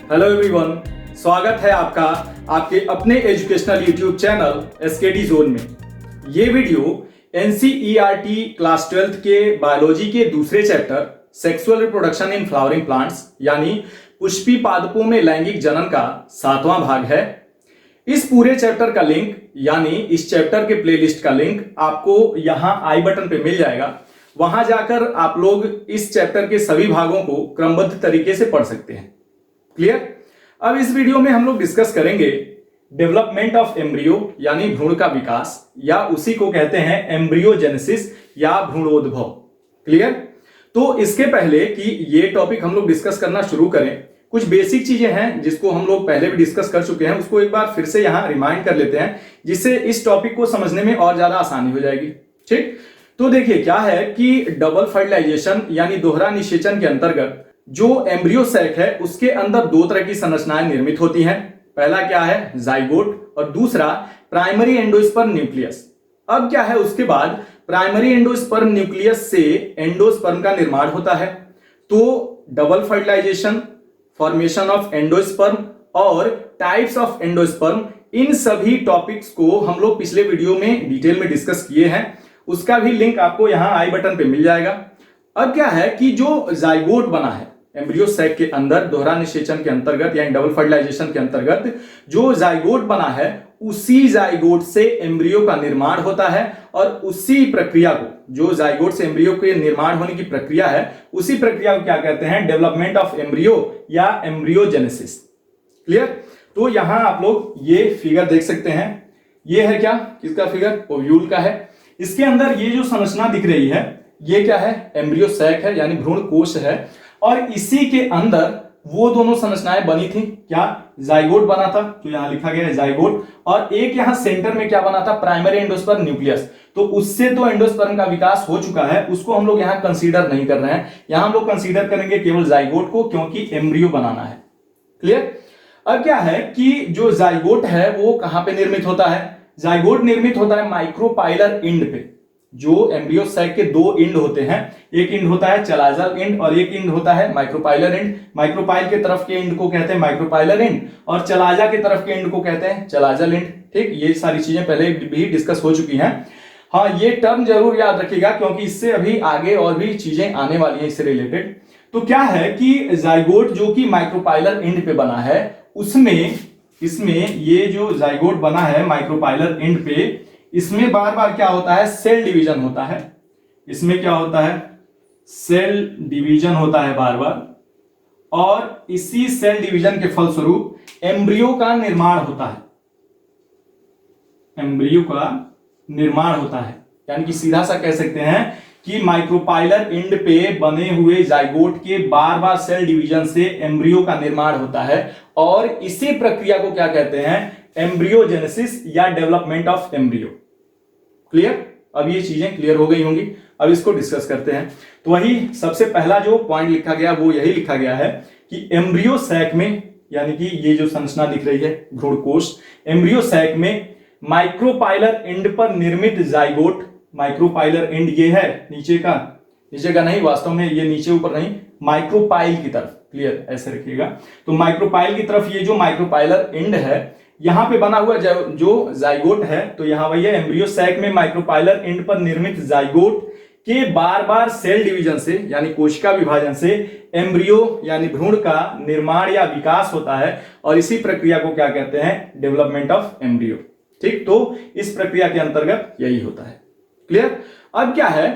Hello everyone, स्वागत है आपका आपके अपने educational YouTube channel SKD zone में। ये वीडियो एनसीईआरटी क्लास 12th के बायोलॉजी के दूसरे chapter sexual reproduction in flowering plants यानी पुष्पी पादपों में लैंगिक जनन का 7वां भाग है। इस पूरे चैप्टर का लिंक यानी इस चैप्टर के प्लेलिस्ट का लिंक आपको यहां आई बटन पे मिल जाएगा। वहां जाकर आप लोग इस चैप्टर के सभी भागों को क्रमबद्ध तरीके से पढ़ सकते हैं। क्लियर? अब इस वीडियो में हम लोग डिस्कस करेंगे डेवलपमेंट ऑफ एम्ब्रियो यानी भ्रूण का विकास, या उसी को कहते हैं एम्ब्रियोजेनेसिस या भ्रूणोद्भव। क्लियर? तो इसके पहले कि ये टॉपिक हम लोग डिस्कस करना शुरू करें, कुछ बेसिक चीजें हैं जिसको हम लोग पहले भी डिस्कस कर चुके हैं, उसको एक बार फिर से यहां रिमाइंड कर लेते हैं, जिससे इस टॉपिक को समझने में और ज्यादा आसानी हो जाएगी। ठीक? तो देखिए क्या है कि डबल फर्टिलाइजेशन यानी दोहरा निषेचन के अंतर्गत जो एम्ब्रियो सैक है उसके अंदर दो तरह की संरचनाएं निर्मित होती हैं। पहला क्या है? जाइगोट, और दूसरा प्राइमरी एंडोस्पर्म न्यूक्लियस। अब क्या है, उसके बाद प्राइमरी एंडोस्पर्म न्यूक्लियस से एंडोस्पर्म का निर्माण होता है। तो double fertilization, formation of endosperm और टाइप्स ऑफ एंडोस्पर्म, इन सभी टॉपिक्स को हम लोग पिछले वीडियो में डिटेल में डिस्कस किए हैं। उसका भी लिंक आपको यहां आई बटन पे मिल जाएगा। अब क्या है कि जो जाइगोट बना है एम्ब्रियो सैक के अंदर दोहरा निषेचन के अंतर्गत यानी डबल फर्टिलाइजेशन के अंतर्गत जो जाइगोट बना है, उसी जाइगोट से एम्ब्रियो का निर्माण होता है, और उसी प्रक्रिया को, जो जाइगोट से एम्ब्रियो के निर्माण होने की प्रक्रिया है, उसी प्रक्रिया को क्या कहते हैं? डेवलपमेंट ऑफ एम्ब्रियो या एम्ब्रियोजेनेसिस। क्लियर? तो यहां आप लोग ये फिगर देख सकते हैं। ये है क्या? किसका फिगर? ओव्यूल का है। इसके अंदर ये जो संरचना दिख रही है, ये क्या है? एम्ब्रियो सैक है यानी भ्रूण कोश है, और इसी के अंदर वो दोनों संरचनाएं बनी थी। क्या? जाइगोट बना था, तो यहां लिखा गया है जाइगोट, और एक यहां सेंटर में क्या बना था? Primary endosperm nucleus. तो उससे तो एंडोस्पर्म का विकास हो चुका है, उसको हम लोग यहां कंसीडर नहीं कर रहे हैं। यहां हम लोग कंसीडर करेंगे केवल जाइगोट को, क्योंकि एम्ब्रियो बनाना है। क्लियर? अब क्या है कि जो जाइगोट है वो कहां पे निर्मित होता है? जाइगोट निर्मित होता है माइक्रोपाइलर इंड पे। जो एम्ब्रियो सैक के दो इंड होते हैं, एक इंड होता है चलाजल इंड और एक इंड होता है माइक्रोपाइलर इंड। माइक्रोपाइल के तरफ के इंड को कहते हैं माइक्रोपाइलर इंड, और चलाजा के तरफ के इंड को कहते हैं चलाजल इंड। ठीक? ये सारी चीजें पहले भी डिस्कस हो चुकी हैं। हाँ, ये टर्म जरूर याद रखिएगा, क्योंकि इससे अभी आगे और भी चीजें आने वाली हैं इससे रिलेटेड। तो क्या है कि जाइगोट जो कि माइक्रोपाइलर इंड पे बना है, इसमें ये जो जाइगोट बना है माइक्रोपाइलर इंड पे, इसमें बार बार क्या होता है? सेल डिवीजन होता है। इसमें क्या होता है? सेल डिवीजन होता है बार बार, और इसी सेल डिवीजन के फलस्वरूप एम्ब्रियो का निर्माण होता है। एम्ब्रियो का निर्माण होता है, यानी कि सीधा सा कह सकते हैं कि माइक्रोपाइलर इंड पे बने हुए जाइगोट के बार बार सेल डिवीजन से एम्ब्रियो का निर्माण होता है, और इसी प्रक्रिया को क्या कहते हैं? एम्ब्रियोजेनेसिस या डेवलपमेंट ऑफ एम्ब्रियो। क्लियर? अब ये चीजें क्लियर हो गई होंगी। अब इसको डिस्कस करते हैं। तो वही सबसे पहला जो पॉइंट लिखा गया वो यही लिखा गया है कि एम्ब्रियो सैक में, यानी कि ये जो संरचना दिख रही है भ्रूणकोश, एम्ब्रियो सैक में माइक्रोपाइलर इंड पर निर्मित जाइगोट, माइक्रोपाइलर इंड ये है नीचे का नहीं, वास्तव में ये नीचे ऊपर नहीं, माइक्रोपाइल की तरफ। क्लियर? ऐसे रखिएगा। तो माइक्रोपाइल की तरफ ये जो माइक्रोपाइलर इंड है, यहां पे बना हुआ जो जाइगोट है, तो यहां वही है एम्ब्रियो सैक में माइक्रोपाइलर इंड पर निर्मित जाइगोट के बार बार सेल डिवीजन से यानी कोशिका विभाजन से एम्ब्रियो यानी भ्रूण का निर्माण या विकास होता है, और इसी प्रक्रिया को क्या कहते हैं? Development of embryo. ठीक? तो इस प्रक्रिया के अंतर्गत यही होता है। क्लियर? अब क्या है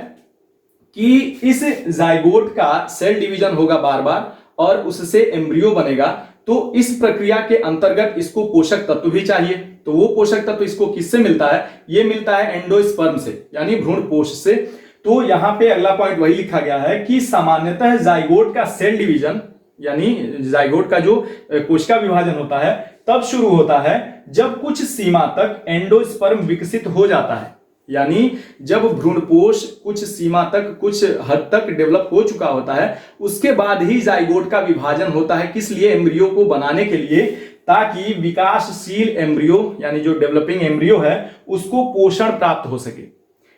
कि इस जाइगोट का सेल डिवीजन होगा बार बार, और उससे एम्ब्रियो बनेगा। तो इस प्रक्रिया के अंतर्गत इसको पोषक तत्व भी चाहिए। तो वो पोषक तत्व इसको किससे मिलता है? ये मिलता है एंडोस्पर्म से यानी भ्रूण कोश से। तो यहां पे अगला पॉइंट वही लिखा गया है कि सामान्यतः जाइगोट का सेल डिवीजन यानी जाइगोट का जो कोशिका विभाजन होता है तब शुरू होता है जब कुछ सीमा तक एंडोस्पर्म विकसित हो जाता है। यानी जब भ्रूणपोष कुछ सीमा तक, कुछ हद तक डेवलप हो चुका होता है, उसके बाद ही जाइगोट का विभाजन होता है। किस लिए? एम्ब्रियो को बनाने के लिए, ताकि विकासशील एम्ब्रियो यानी जो डेवलपिंग एम्ब्रियो है उसको पोषण प्राप्त हो सके।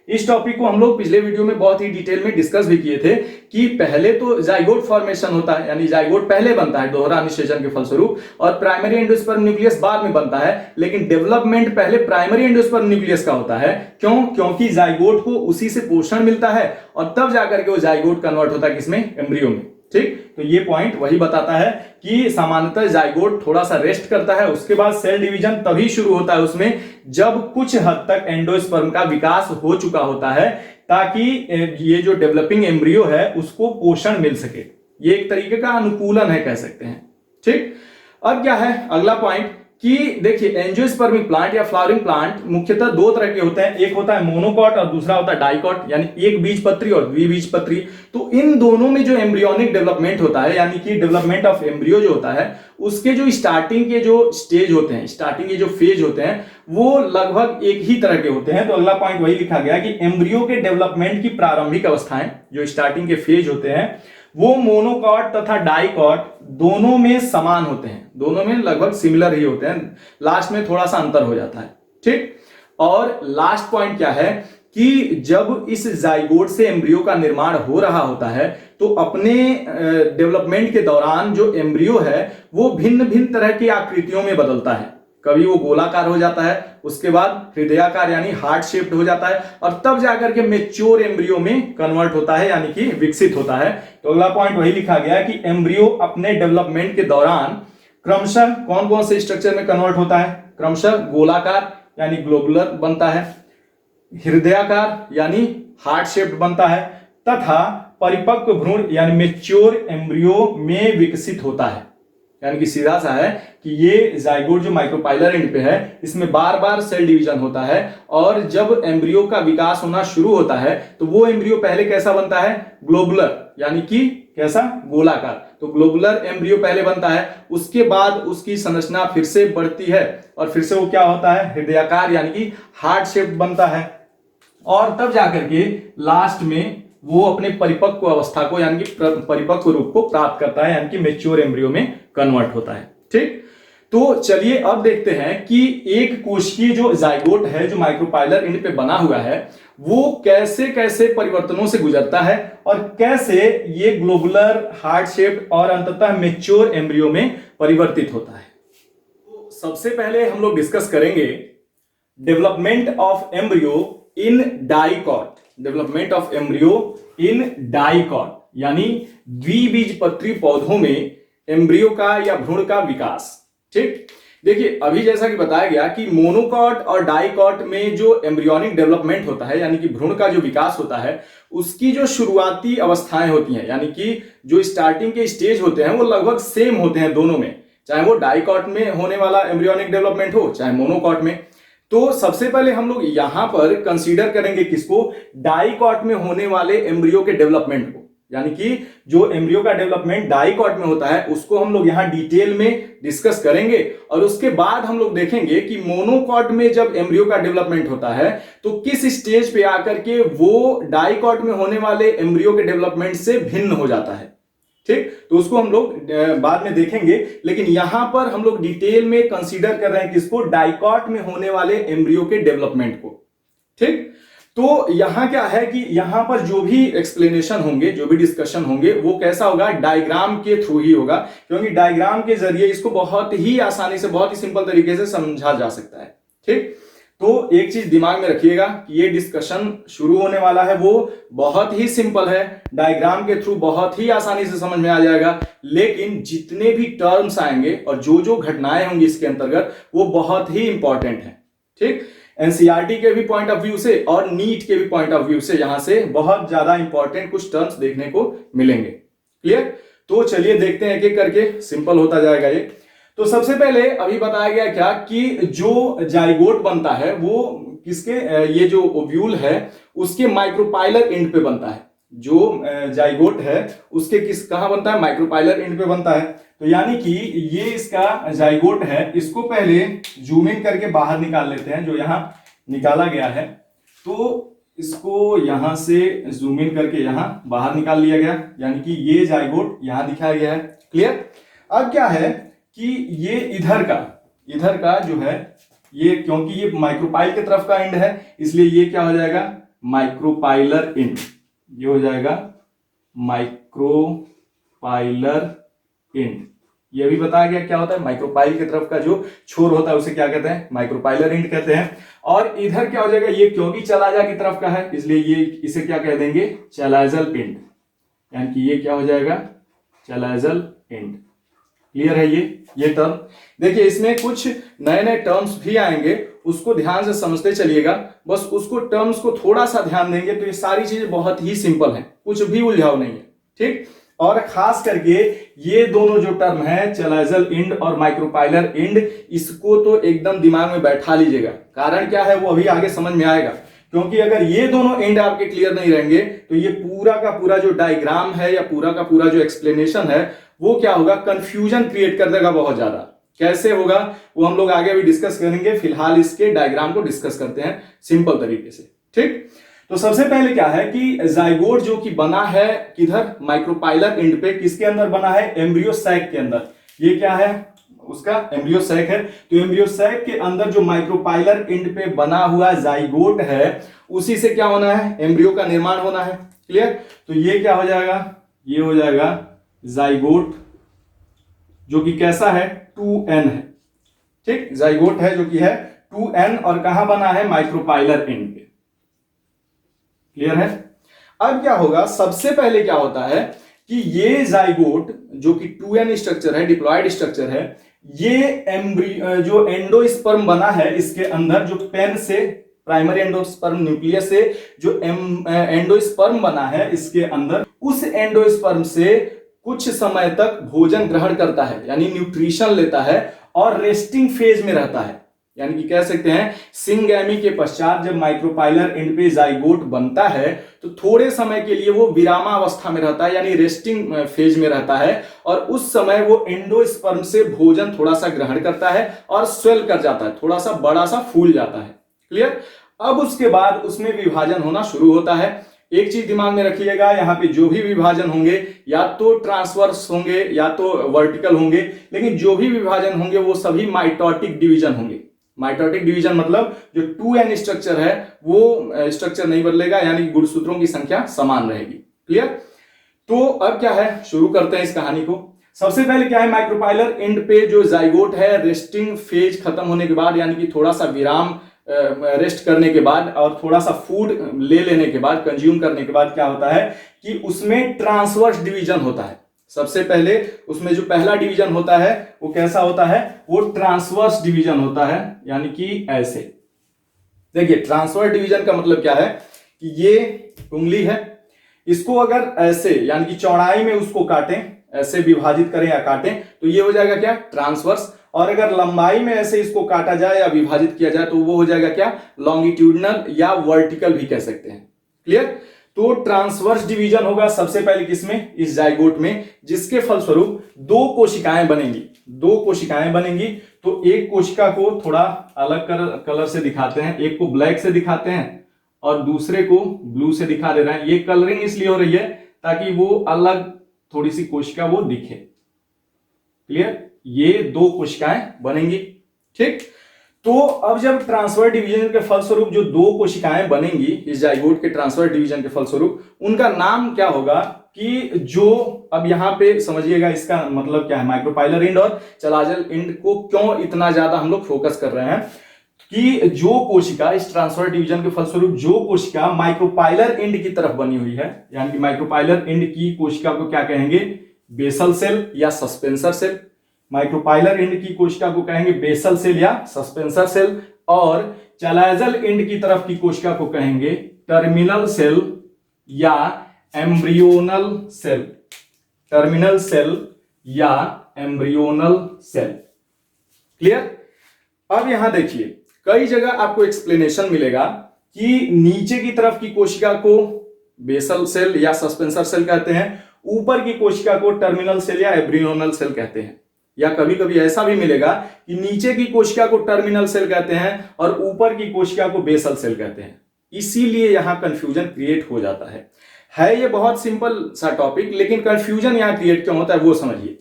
इस टॉपिक को हम लोग पिछले वीडियो में बहुत ही डिटेल में डिस्कस भी किए थे कि पहले तो जाइगोट फॉर्मेशन होता है, यानी जाइगोट पहले बनता है दोहरा निषेचन के फलस्वरूप, और प्राइमरी एंडोस्पर्म न्यूक्लियस बाद में बनता है। लेकिन डेवलपमेंट पहले प्राइमरी एंडोस्पर्म न्यूक्लियस का होता है। क्यों? क्योंकि जाइगोट को उसी से पोषण मिलता है और तब जाकर के वो जाइगोट कन्वर्ट होता है किसमें? एम्ब्रियो में। ठीक, तो ये पॉइंट वही बताता है कि सामान्यतः जाइगोट थोड़ा सा रेस्ट करता है, उसके बाद सेल डिवीजन तभी शुरू होता है उसमें जब कुछ हद तक एंडोस्पर्म का विकास हो चुका होता है, ताकि ये जो डेवलपिंग एम्ब्रियो है उसको पोषण मिल सके। ये एक तरीके का अनुकूलन है, कह सकते हैं। ठीक, अब क्या है अगला पॉइंट कि देखिए एंजियोस्पर्मिक प्लांट या फ्लावरिंग प्लांट मुख्यतः दो तरह के होते हैं, एक होता है मोनोकॉट और दूसरा होता है डाइकॉट, यानी एक बीजपत्री और द्विबीजपत्री। तो इन दोनों में जो एम्ब्रियोनिक डेवलपमेंट होता है, यानी कि डेवलपमेंट ऑफ एम्ब्रियो जो होता है, उसके जो स्टार्टिंग के जो स्टेज होते हैं, स्टार्टिंग के जो फेज होते हैं, वो लगभग एक ही तरह के होते हैं। तो अगला पॉइंट वही लिखा गया कि एम्ब्रियो के डेवलपमेंट की प्रारंभिक अवस्थाएं, जो स्टार्टिंग के फेज होते हैं, वो मोनोकॉट तथा डाइकॉट दोनों में समान होते हैं, दोनों में लगभग सिमिलर ही होते हैं, लास्ट में थोड़ा सा अंतर हो जाता है। ठीक, और लास्ट पॉइंट क्या है कि जब इस जाइगोट से एम्ब्रियो का निर्माण हो रहा होता है तो अपने डेवलपमेंट के दौरान जो एम्ब्रियो है वो भिन्न भिन्न तरह की आकृतियों में बदलता है। कभी वो गोलाकार हो जाता है, उसके बाद हृदयाकार यानी हार्ट शेप्ड हो जाता है, और तब जाकर के मेच्योर एम्ब्रियो में कन्वर्ट होता है, यानी कि विकसित होता है। तो अगला पॉइंट वही लिखा गया कि एम्ब्रियो अपने डेवलपमेंट के दौरान क्रमशः कौन कौन से स्ट्रक्चर में कन्वर्ट होता है? क्रमशः गोलाकार यानी ग्लोबुलर बनता है, हृदयाकार यानी हार्ट शेप्ड बनता है, तथा परिपक्व भ्रूण यानी मेच्योर एम्ब्रियो में विकसित होता है। यानी कि सीधा सा है कि ये जाइगोट जो माइक्रोपाइलर एंड पे है, इसमें बार बार सेल डिवीजन होता है, और जब एम्ब्रियो का विकास होना शुरू होता है तो वो एम्ब्रियो पहले कैसा बनता है? ग्लोबुलर, यानी कि कैसा? गोलाकार। तो ग्लोबुलर एम्ब्रियो पहले बनता है, उसके बाद उसकी संरचना फिर से बढ़ती है और फिर से वो क्या होता है? हृदयाकार यानी कि हार्ट शेप बनता है, और तब जाकर के लास्ट में वो अपने परिपक्व अवस्था को यानी कि परिपक्व रूप को प्राप्त करता है, यानी कि मेच्योर एम्ब्रियो में कन्वर्ट होता है। ठीक, तो चलिए अब देखते हैं कि एक कोशिकीय जो जाइगोट है, जो माइक्रोपाइलर एंड पे बना हुआ है, वो कैसे कैसे परिवर्तनों से गुजरता है और कैसे ये ग्लोबुलर, हार्ट शेप्ड और अंततः मेच्योर एम्ब्रियो में परिवर्तित होता है। तो सबसे पहले हम लोग डिस्कस करेंगे development of embryo in dicot. Development of embryo in dicot यानी द्विबीजपत्री पौधों में एम्ब्रियो का या भ्रूण का विकास। ठीक, देखिए अभी जैसा कि बताया गया कि मोनोकॉट और डाइकॉट में जो एम्ब्रियोनिक डेवलपमेंट होता है, यानी कि भ्रूण का जो विकास होता है, उसकी जो शुरुआती अवस्थाएं होती हैं, यानी कि जो स्टार्टिंग के स्टेज होते हैं, वो लगभग सेम होते हैं दोनों में, चाहे वो डाइकॉट में होने वाला एम्ब्रियोनिक डेवलपमेंट हो चाहे मोनोकॉट में। तो सबसे पहले हम लोग यहां पर कंसीडर करेंगे किसको? डाइकॉट में होने वाले एम्ब्रियो के डेवलपमेंट को, यानी कि जो एम्ब्रियो का डेवलपमेंट डाइकॉट में होता है उसको हम लोग यहां डिटेल में डिस्कस करेंगे, और उसके बाद हम लोग देखेंगे कि मोनोकॉट में जब एम्ब्रियो का डेवलपमेंट होता है तो किस स्टेज पे आकर के वो डाइकॉट में होने वाले एम्ब्रियो के डेवलपमेंट से भिन्न हो जाता है। ठीक, तो उसको हम लोग बाद में देखेंगे, लेकिन यहां पर हम लोग डिटेल में कंसीडर कर रहे हैं किसको? डाइकॉट में होने वाले एम्ब्रियो के डेवलपमेंट को। ठीक, तो यहां क्या है कि यहां पर जो भी एक्सप्लेनेशन होंगे, जो भी डिस्कशन होंगे, वो कैसा होगा? डायग्राम के थ्रू ही होगा, क्योंकि डायग्राम के जरिए इसको बहुत ही आसानी से, बहुत ही सिंपल तरीके से समझा जा सकता है। ठीक, तो एक चीज दिमाग में रखिएगा कि ये डिस्कशन शुरू होने वाला है वो बहुत ही सिंपल है, डायग्राम के थ्रू बहुत ही आसानी से समझ में आ जाएगा, लेकिन जितने भी टर्म्स आएंगे और जो जो घटनाएं होंगी इसके अंतर्गत वो बहुत ही इंपॉर्टेंट है। ठीक, एनसीईआरटी के भी पॉइंट ऑफ व्यू से और नीट के भी पॉइंट ऑफ व्यू से यहां से बहुत ज्यादा इंपॉर्टेंट कुछ टर्म्स देखने को मिलेंगे। क्लियर? तो चलिए देखते हैं एक एक करके, सिंपल होता जाएगा ये। तो सबसे पहले अभी बताया गया क्या कि जो जाइगोट बनता है वो किसके? ये जो ओव्यूल है उसके माइक्रोपाइलर एंड पे बनता है। जो जाइगोट है उसके कहां बनता है? माइक्रोपाइलर एंड पे बनता है। तो यानी कि ये इसका जाइगोट है, इसको पहले जूम इन करके बाहर निकाल लेते हैं, जो यहां निकाला गया है। तो इसको यहां से जूम इन करके यहां बाहर निकाल लिया गया, यानी कि ये जाइगोट यहां दिखाया गया है। क्लियर? अब क्या है कि ये इधर का जो है, ये क्योंकि ये माइक्रोपाइल की तरफ का एंड है, इसलिए ये क्या हो जाएगा? माइक्रोपाइलर इंड, ये हो जाएगा माइक्रोपाइलर इंड। ये भी बताया गया क्या होता है, माइक्रोपाइल की तरफ का जो छोर होता है उसे क्या कहते हैं, माइक्रोपाइलर इंड कहते हैं। और इधर क्या हो जाएगा, ये क्योंकि चलाजा की तरफ का है इसलिए ये इसे क्या कह देंगे, चलाजल इंड, यानी कि ये क्या हो जाएगा, चलाजल इंड। क्लियर है ये टर्म। देखिए इसमें कुछ नए नए टर्म्स भी आएंगे, उसको ध्यान से समझते चलिएगा, बस उसको टर्म्स को थोड़ा सा ध्यान देंगे तो ये सारी चीजें बहुत ही सिंपल हैं, कुछ भी उलझाव नहीं है, ठीक। और खास करके ये दोनों जो टर्म है, चलाजल इंड और माइक्रोपाइलर इंड, इसको तो एकदम दिमाग में बैठा लीजिएगा। कारण क्या है वो अभी आगे समझ में आएगा, क्योंकि अगर ये दोनों एंड आपके क्लियर नहीं रहेंगे तो ये पूरा का पूरा जो डायग्राम है या पूरा का पूरा जो एक्सप्लेनेशन है वो क्या होगा, कंफ्यूजन क्रिएट कर देगा बहुत ज्यादा। कैसे होगा वो हम लोग आगे भी डिस्कस करेंगे, फिलहाल इसके डायग्राम को डिस्कस करते हैं सिंपल तरीके से, ठीक। तो सबसे पहले क्या है कि जाइगोट जो कि बना है किधर, माइक्रोपाइलर एंड पे, किसके अंदर बना है, एम्ब्रियो सैक के अंदर। ये क्या है, उसका एम्ब्रियो सैक है। तो एम्ब्रियो सैक के अंदर जो माइक्रोपाइलर एंड पे बना हुआ जाइगोट है उसी से क्या होना है, एम्ब्रियो का निर्माण होना है। क्लियर। तो ये क्या हो जाएगा, ये हो जाएगा जाइगोट, जो कि कैसा है, 2n है, ठीक। जाइगोट है जो कि है 2n और कहां बना है, माइक्रोपाइलर एंड पे। क्लियर है। अब क्या होगा, सबसे पहले क्या होता है कि ये जाइगोट जो कि 2n स्ट्रक्चर है, डिप्लॉयड स्ट्रक्चर है, ये जो एंडोस्पर्म बना है इसके अंदर, जो पेन से प्राइमरी एंडोस्पर्म न्यूक्लियस से जो एंडोस्पर्म बना है इसके अंदर, उस एंडोस्पर्म से कुछ समय तक भोजन ग्रहण करता है, यानी न्यूट्रिशन लेता है और रेस्टिंग फेज में रहता है। यानी कि कह सकते हैं सिंगैमी के पश्चात जब माइक्रोपाइलर एंड पे जाइगोट बनता है तो थोड़े समय के लिए वो विरामावस्था में रहता है, यानी रेस्टिंग फेज में रहता है, और उस समय वो एंडोस्पर्म से भोजन थोड़ा सा ग्रहण करता है और स्वेल कर जाता है, थोड़ा सा बड़ा सा फूल जाता है। क्लियर। अब उसके बाद उसमें विभाजन होना शुरू होता है। एक चीज दिमाग में रखिएगा, यहाँ पे जो भी विभाजन होंगे या तो ट्रांसवर्स होंगे या तो वर्टिकल होंगे, लेकिन जो भी विभाजन होंगे वो सभी माइटोटिक डिवीजन होंगे। माइटोटिक डिवीजन मतलब जो 2n स्ट्रक्चर है वो स्ट्रक्चर नहीं बदलेगा, यानी गुणसूत्रों की संख्या समान रहेगी। क्लियर। तो अब क्या है, शुरू करते हैं इस कहानी को। सबसे पहले क्या है, माइक्रोपाइलर एंड पे जो जाइगोट है, रेस्टिंग फेज खत्म होने के बाद, यानी कि थोड़ा सा विराम रेस्ट करने के बाद और थोड़ा सा फूड ले लेने के बाद, कंज्यूम करने के बाद क्या होता है कि उसमें ट्रांसवर्स डिवीजन होता है। सबसे पहले उसमें जो पहला डिवीजन होता है वो कैसा होता है, वो ट्रांसवर्स डिवीजन होता है, यानी कि ऐसे। देखिए ट्रांसवर्स डिवीजन का मतलब क्या है कि ये उंगली है, इसको अगर ऐसे यानी कि चौड़ाई में उसको काटें, ऐसे विभाजित करें या काटें तो ये हो जाएगा क्या, ट्रांसवर्स। और अगर लंबाई में ऐसे इसको काटा जाए या विभाजित किया जाए तो वो हो जाएगा क्या, लॉन्गिट्यूडनल या वर्टिकल भी कह सकते हैं। क्लियर। तो ट्रांसवर्स डिवीजन होगा सबसे पहले किसमें, इस जाइगोट में, जिसके फलस्वरूप दो कोशिकाएं बनेंगी। दो कोशिकाएं बनेंगी। तो एक कोशिका को थोड़ा अलग कलर से दिखाते हैं, एक को ब्लैक से दिखाते हैं और दूसरे को ब्लू से दिखा दे रहे हैं। ये कलरिंग इसलिए हो रही है ताकि वो अलग थोड़ी सी कोशिका वो दिखे। क्लियर। ये दो कोशिकाएं बनेंगी, ठीक। तो अब जब ट्रांसफर डिवीजन के फलस्वरूप जो दो कोशिकाएं बनेंगी इस जाइगोट के ट्रांसफर डिवीजन के फलस्वरूप, उनका नाम क्या होगा कि जो, अब यहां पे समझिएगा इसका मतलब क्या है, माइक्रोपाइलर एंड और चलाजल एंड को क्यों इतना ज्यादा हम लोग फोकस कर रहे हैं कि जो कोशिका इस ट्रांसफर डिवीजन के फलस्वरूप जो कोशिका माइक्रोपाइलर एंड की तरफ बनी हुई है, यानी कि माइक्रोपाइलर एंड की कोशिका को क्या कहेंगे, बेसल सेल या सस्पेंसर सेल। माइक्रोपाइलर एंड की कोशिका को कहेंगे बेसल सेल या सस्पेंसर सेल, और चलाजल एंड की तरफ की कोशिका को कहेंगे टर्मिनल सेल या एम्ब्रियोनल सेल। टर्मिनल सेल या एम्ब्रियोनल सेल। क्लियर। अब यहां देखिए कई जगह आपको एक्सप्लेनेशन मिलेगा कि नीचे की तरफ की कोशिका को बेसल सेल या सस्पेंसर सेल कहते हैं, ऊपर की कोशिका को टर्मिनल सेल या एम्ब्रियोनल सेल कहते हैं। या कभी कभी ऐसा भी मिलेगा कि नीचे की कोशिका को टर्मिनल सेल कहते हैं और ऊपर की कोशिका को बेसल सेल कहते हैं। इसीलिए यहां कंफ्यूजन क्रिएट हो जाता है ये बहुत सिंपल सा टॉपिक, लेकिन कंफ्यूजन यहां क्रिएट क्यों होता है वो समझिए।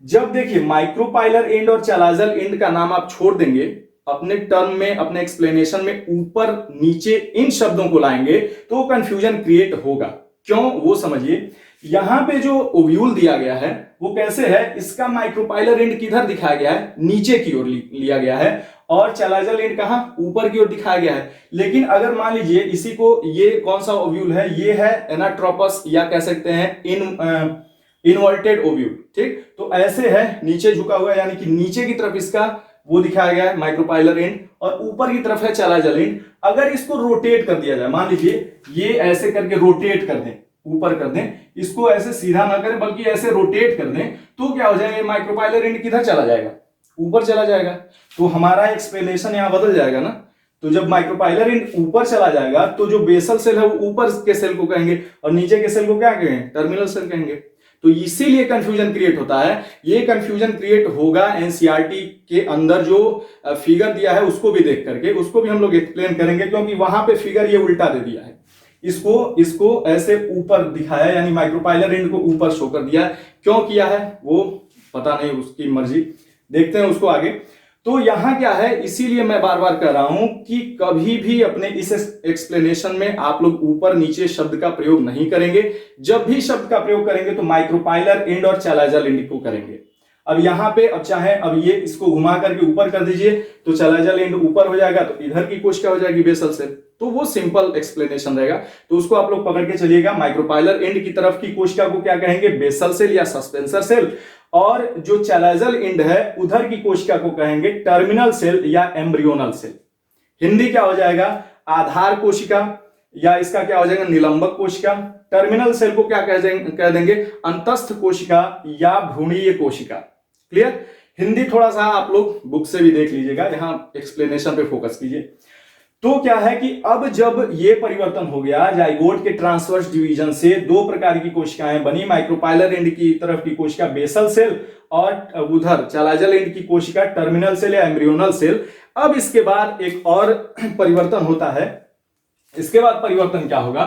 जब देखिए माइक्रोपाइलर एंड और चलाजल एंड का नाम आप छोड़ देंगे अपने टर्म में, अपने एक्सप्लेनेशन में ऊपर नीचे इन शब्दों को लाएंगे तो वो कंफ्यूजन क्रिएट होगा। क्यों, वो समझिए। यहां पे जो ओव्यूल दिया गया है वो कैसे है, इसका माइक्रोपाइलर एंड किधर दिखाया गया है, नीचे की ओर लिया गया है, और चैलाजल एंड कहां, ऊपर की ओर दिखाया गया है। लेकिन अगर मान लीजिए इसी को, ये कौन सा ओव्यूल है, ये है एनाट्रोपस, या कह सकते हैं इनवर्टेड ओव्यूल। ठीक, तो ऐसे है, नीचे झुका हुआ है, यानी कि नीचे की तरफ इसका वो दिखाया गया है माइक्रोपाइलर एंड, और ऊपर की तरफ है चैलाजल एंड। अगर इसको रोटेट कर दिया जाए, मान लीजिए ये ऐसे करके रोटेट कर दें, ऊपर कर दें, इसको ऐसे सीधा ना करें बल्कि ऐसे रोटेट कर दें, तो क्या हो जाएगा, माइक्रोपाइलर एंड किधर चला जाएगा, ऊपर चला जाएगा। तो हमारा एक्सप्लेनेशन यहां बदल जाएगा ना। तो जब माइक्रोपाइलर एंड ऊपर चला जाएगा तो जो बेसल सेल है वो ऊपर के सेल को कहेंगे, और नीचे के सेल को क्या कहेंगे, टर्मिनल सेल कहेंगे। तो इसीलिए कंफ्यूजन क्रिएट होता है। ये कंफ्यूजन क्रिएट होगा एनसीईआरटी के अंदर जो फिगर दिया है उसको भी देख करके, उसको भी हम लोग एक्सप्लेन करेंगे, क्योंकि वहां पे फिगर ये उल्टा दे दिया है। इसको ऐसे ऊपर दिखाया, यानी माइक्रोपाइलर एंड को ऊपर शो कर दिया। क्यों किया है वो पता नहीं, उसकी मर्जी, देखते हैं उसको आगे। तो यहां क्या है, इसीलिए मैं बार बार कह रहा हूं कि कभी भी अपने इस एक्सप्लेनेशन में आप लोग ऊपर नीचे शब्द का प्रयोग नहीं करेंगे। जब भी शब्द का प्रयोग करेंगे तो माइक्रोपाइलर एंड और चैलाजल एंड को करेंगे। अब यहां पे, अब चाहे अब ये इसको घुमा करके ऊपर कर दीजिए तो चैलाजल एंड ऊपर हो जाएगा, तो इधर की कोशिका हो जाएगी बेसल सेल। तो वो सिंपल एक्सप्लेनेशन रहेगा, तो उसको आप लोग पकड़ के चलिएगा। माइक्रोपाइलर एंड की तरफ की कोशिका को क्या कहेंगे, बेसल सेल या सस्पेंसर सेल, और जो चैलाजल एंड है उधर की कोशिका को कहेंगे टर्मिनल सेल या एम्ब्रियोनल सेल। हिंदी क्या हो जाएगा, आधार कोशिका, या इसका क्या हो जाएगा, निलंबक कोशिका। टर्मिनल सेल को क्या कह देंगे, अंतस्थ कोशिका या भ्रूणीय कोशिका। क्लियर। हिंदी थोड़ा सा आप लोग बुक से भी देख लीजिएगा, यहां एक्सप्लेनेशन पे फोकस कीजिए। तो क्या है कि अब जब ये परिवर्तन हो गया, जाइगोट के ट्रांसवर्स डिवीजन से दो प्रकार की कोशिकाएं बनी, माइक्रोपाइलर एंड की तरफ की कोशिका बेसल सेल, और उधर चैलाजल एंड की कोशिका टर्मिनल सेल या एम्ब्रियोनल सेल। अब इसके बाद एक और परिवर्तन होता है। इसके बाद परिवर्तन क्या होगा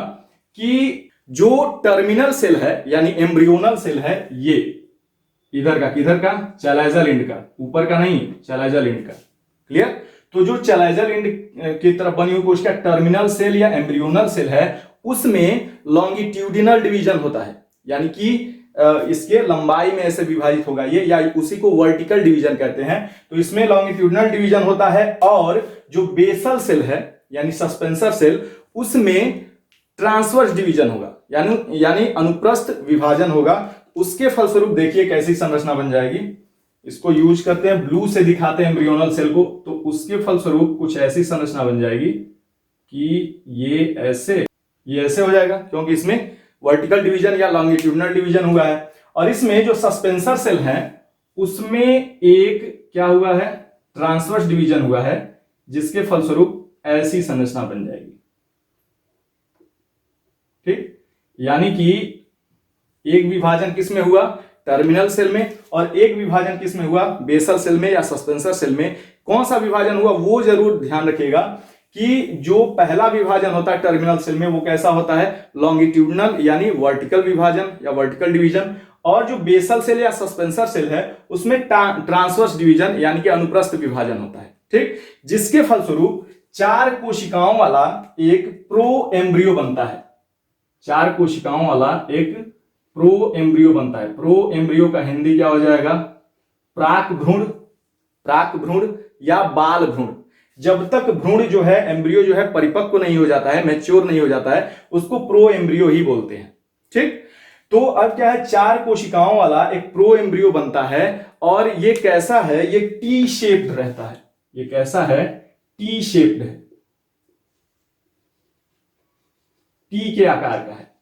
कि जो टर्मिनल सेल है यानी एम्ब्रियोनल सेल है, ये इधर का, किधर का, चैलाजल एंड का, ऊपर का नहीं, चैलाजल एंड का। क्लियर। तो जो चैलाजल एंड की तरफ बनी हुई कोशिका टर्मिनल सेल या एम्ब्रियोनल सेल है, उसमें लॉन्गिट्यूडिनल डिवीजन होता है, यानी कि इसके लंबाई में ऐसे विभाजित होगा ये, या उसी को वर्टिकल डिवीजन कहते हैं। तो इसमें लॉन्गिट्यूडिनल डिवीजन होता है, और जो बेसल सेल है यानी सस्पेंसर सेल, उसमें ट्रांसवर्स डिवीजन होगा, यानी अनुप्रस्थ विभाजन होगा। उसके फलस्वरूप देखिए कैसी संरचना बन जाएगी। इसको यूज करते हैं, ब्लू से दिखाते हैं एम्ब्रियोनल सेल को, तो उसके फलस्वरूप कुछ ऐसी संरचना बन जाएगी कि ये ऐसे हो जाएगा, क्योंकि इसमें वर्टिकल डिवीजन या लॉन्गिट्यूडिनल डिवीजन हुआ है। और इसमें जो सस्पेंसर सेल है उसमें एक क्या हुआ है, ट्रांसवर्स डिवीजन हुआ है, जिसके फलस्वरूप ऐसी संरचना बन जाएगी। ठीक, यानी कि एक विभाजन किसमें हुआ, टर्मिनल सेल में, और एक विभाजन किसमें हुआ, बेसल सेल में या सस्पेंसर सेल में। कौन सा विभाजन हुआ वो जरूर ध्यान रखिएगा कि जो पहला विभाजन होता है टर्मिनल सेल में वो कैसा होता है, लॉन्गिट्यूडिनल यानी वर्टिकल विभाजन या वर्टिकल डिवीजन, और जो बेसल सेल या सस्पेंसर सेल है उसमें ट्रांसवर्स डिवीजन यानी कि अनुप्रस्थ विभाजन होता है। ठीक, जिसके फलस्वरूप 4 कोशिकाओं वाला एक प्रो एम्ब्रियो बनता है। 4 कोशिकाओं वाला एक प्रो एम्ब्रियो बनता है। प्रो एम्ब्रियो का हिंदी क्या हो जाएगा, प्राक भ्रूण या बाल भ्रूण। जब तक भ्रूण जो है, एम्ब्रियो जो है परिपक्व नहीं हो जाता है, मैच्योर नहीं हो जाता है, उसको प्रो एम्ब्रियो ही बोलते हैं। ठीक, तो अब क्या है, 4 कोशिकाओं वाला एक प्रो एम्ब्रियो बनता है, और ये कैसा है, ये टी शेप्ड रहता है। ये कैसा है, टी शेप्ड है, टी के आकार का है।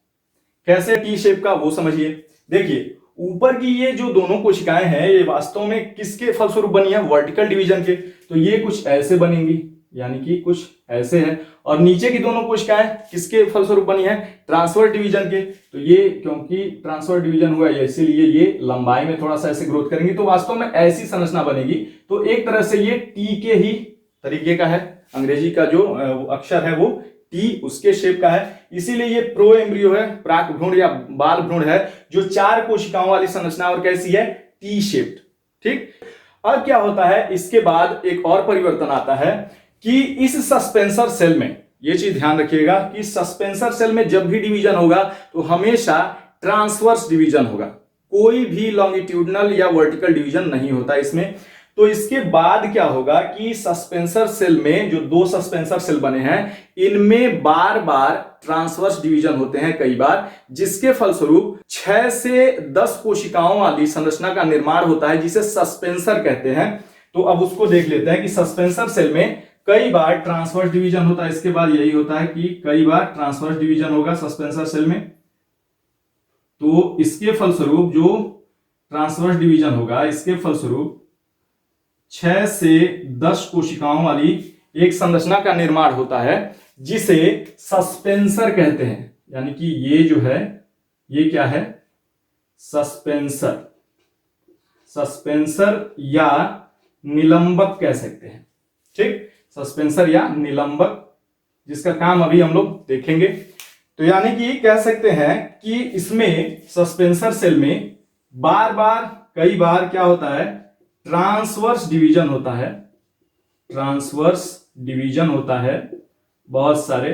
कैसे टी शेप का वो समझिए। देखिए ऊपर की ये जो दोनों कोशिकाएं हैं ये वास्तव में किसके फलस्वरूप बनी है, वर्टिकल डिवीजन के। तो ये कुछ ऐसे बनेंगी, यानी कि कुछ ऐसे है, और नीचे की दोनों कोशिकाएं किसके फलस्वरूप बनी है, ट्रांसफर डिवीजन के। तो ये क्योंकि ट्रांसफर डिवीजन हुआ है इसीलिए ये लंबाई में थोड़ा सा ऐसे ग्रोथ करेंगी, तो वास्तव में ऐसी संरचना बनेगी। तो एक तरह से ये टी के ही तरीके का है, अंग्रेजी का जो अक्षर है वो टी उसके शेप का है, इसीलिए ये प्रो एम्ब्रियो है, प्राक भ्रूण या बाल भ्रूण है, जो 4 कोशिकाओं वाली संरचना और कैसी है, टी शेप्ड। ठीक, अब क्या होता है, इसके बाद एक और परिवर्तन आता है कि इस सस्पेंसर सेल में, ये चीज ध्यान रखिएगा कि सस्पेंसर सेल में जब भी डिवीजन होगा तो हमेशा ट्रांसवर्स डिवीजन होगा, कोई भी लॉन्गिट्यूडनल या वर्टिकल डिवीजन नहीं होता इसमें। तो इसके बाद क्या होगा कि सस्पेंसर सेल में जो दो सस्पेंसर सेल बने हैं इनमें बार बार ट्रांसवर्स डिवीजन होते हैं कई बार, जिसके फलस्वरूप 6 से 10 कोशिकाओं वाली संरचना का निर्माण होता है जिसे सस्पेंसर कहते हैं। तो अब उसको देख लेते हैं कि सस्पेंसर सेल में कई बार ट्रांसवर्स डिवीजन होता है। इसके बाद यही होता है कि कई बार ट्रांसवर्स डिवीजन होगा सस्पेंसर सेल में, तो इसके फलस्वरूप जो ट्रांसवर्स डिवीजन होगा इसके फलस्वरूप 6 से 10 कोशिकाओं वाली एक संरचना का निर्माण होता है जिसे सस्पेंसर कहते हैं। यानी कि ये जो है ये क्या है, सस्पेंसर, सस्पेंसर या निलंबक कह सकते हैं। ठीक, सस्पेंसर या निलंबक, जिसका काम अभी हम लोग देखेंगे। तो यानी कि कह सकते हैं कि इसमें सस्पेंसर सेल में बार बार कई बार क्या होता है, ट्रांसवर्स डिवीजन होता है, ट्रांसवर्स डिवीजन होता है बहुत सारे,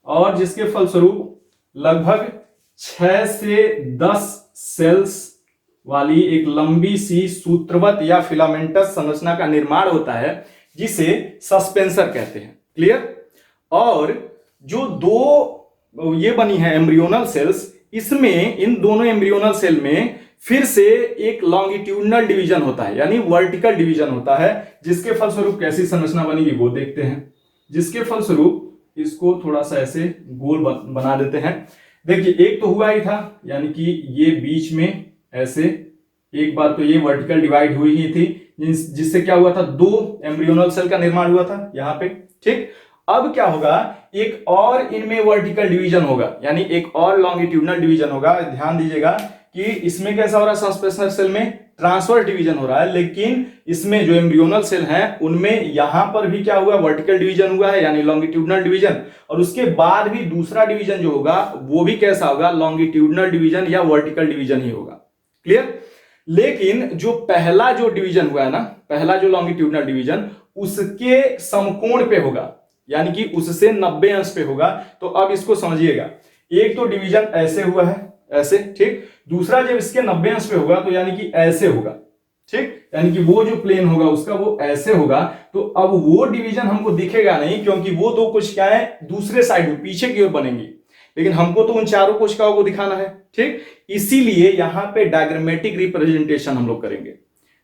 और जिसके फलस्वरूप लगभग 6 से 10 सेल्स वाली एक लंबी सी सूत्रवत या फिलामेंटस संरचना का निर्माण होता है जिसे सस्पेंसर कहते हैं। क्लियर। और जो दो ये बनी है एम्ब्रियोनल सेल्स, इसमें इन दोनों एम्ब्रियोनल सेल में फिर से एक लॉन्गिट्यूडनल डिवीजन होता है यानी वर्टिकल डिवीजन होता है, जिसके फलस्वरूप कैसी संरचना बनेगी वो देखते हैं। जिसके फलस्वरूप इसको थोड़ा सा ऐसे गोल बना देते हैं। देखिए एक तो हुआ ही था, यानी कि ये बीच में ऐसे एक बार तो ये वर्टिकल डिवाइड हुई ही थी, जिससे क्या हुआ था, दो एम्ब्रियोनल सेल का निर्माण हुआ था यहाँ पे। ठीक, अब क्या होगा, एक और इनमें वर्टिकल डिवीजन होगा यानी एक और लॉन्गिट्यूडनल डिवीजन होगा। ध्यान दीजिएगा कि इसमें कैसा हो रहा है, सस्पेंसर सेल में ट्रांसवर्स डिवीजन हो रहा है, लेकिन इसमें जो एम्ब्रियोनल सेल हैं उनमें यहां पर भी क्या हुआ, वर्टिकल डिवीजन हुआ है यानी लॉन्गिट्यूडनल डिवीजन। और उसके बाद भी दूसरा डिवीजन जो होगा वो भी कैसा होगा, लॉन्गिट्यूडनल डिवीजन या वर्टिकल डिवीजन ही होगा। क्लियर। लेकिन जो पहला जो डिवीजन हुआ है ना, पहला जो लॉन्गिट्यूडनल डिवीजन उसके समकोण पे होगा यानी कि उससे 90 अंश पे होगा। तो अब इसको समझिएगा, एक तो डिवीजन ऐसे हुआ है ऐसे, ठीक, दूसरा जब इसके 90 अंश पे होगा तो यानी कि ऐसे होगा। ठीक, यानी कि वो जो प्लेन होगा उसका वो ऐसे होगा। तो अब वो डिवीजन हमको दिखेगा नहीं क्योंकि वो दो कोशिकाएं दूसरे साइड में पीछे की ओर बनेंगी, लेकिन हमको तो उन चारों कोशिकाओं को दिखाना है। ठीक, इसीलिए यहां पे डायग्रामेटिक रिप्रेजेंटेशन हम लोग करेंगे।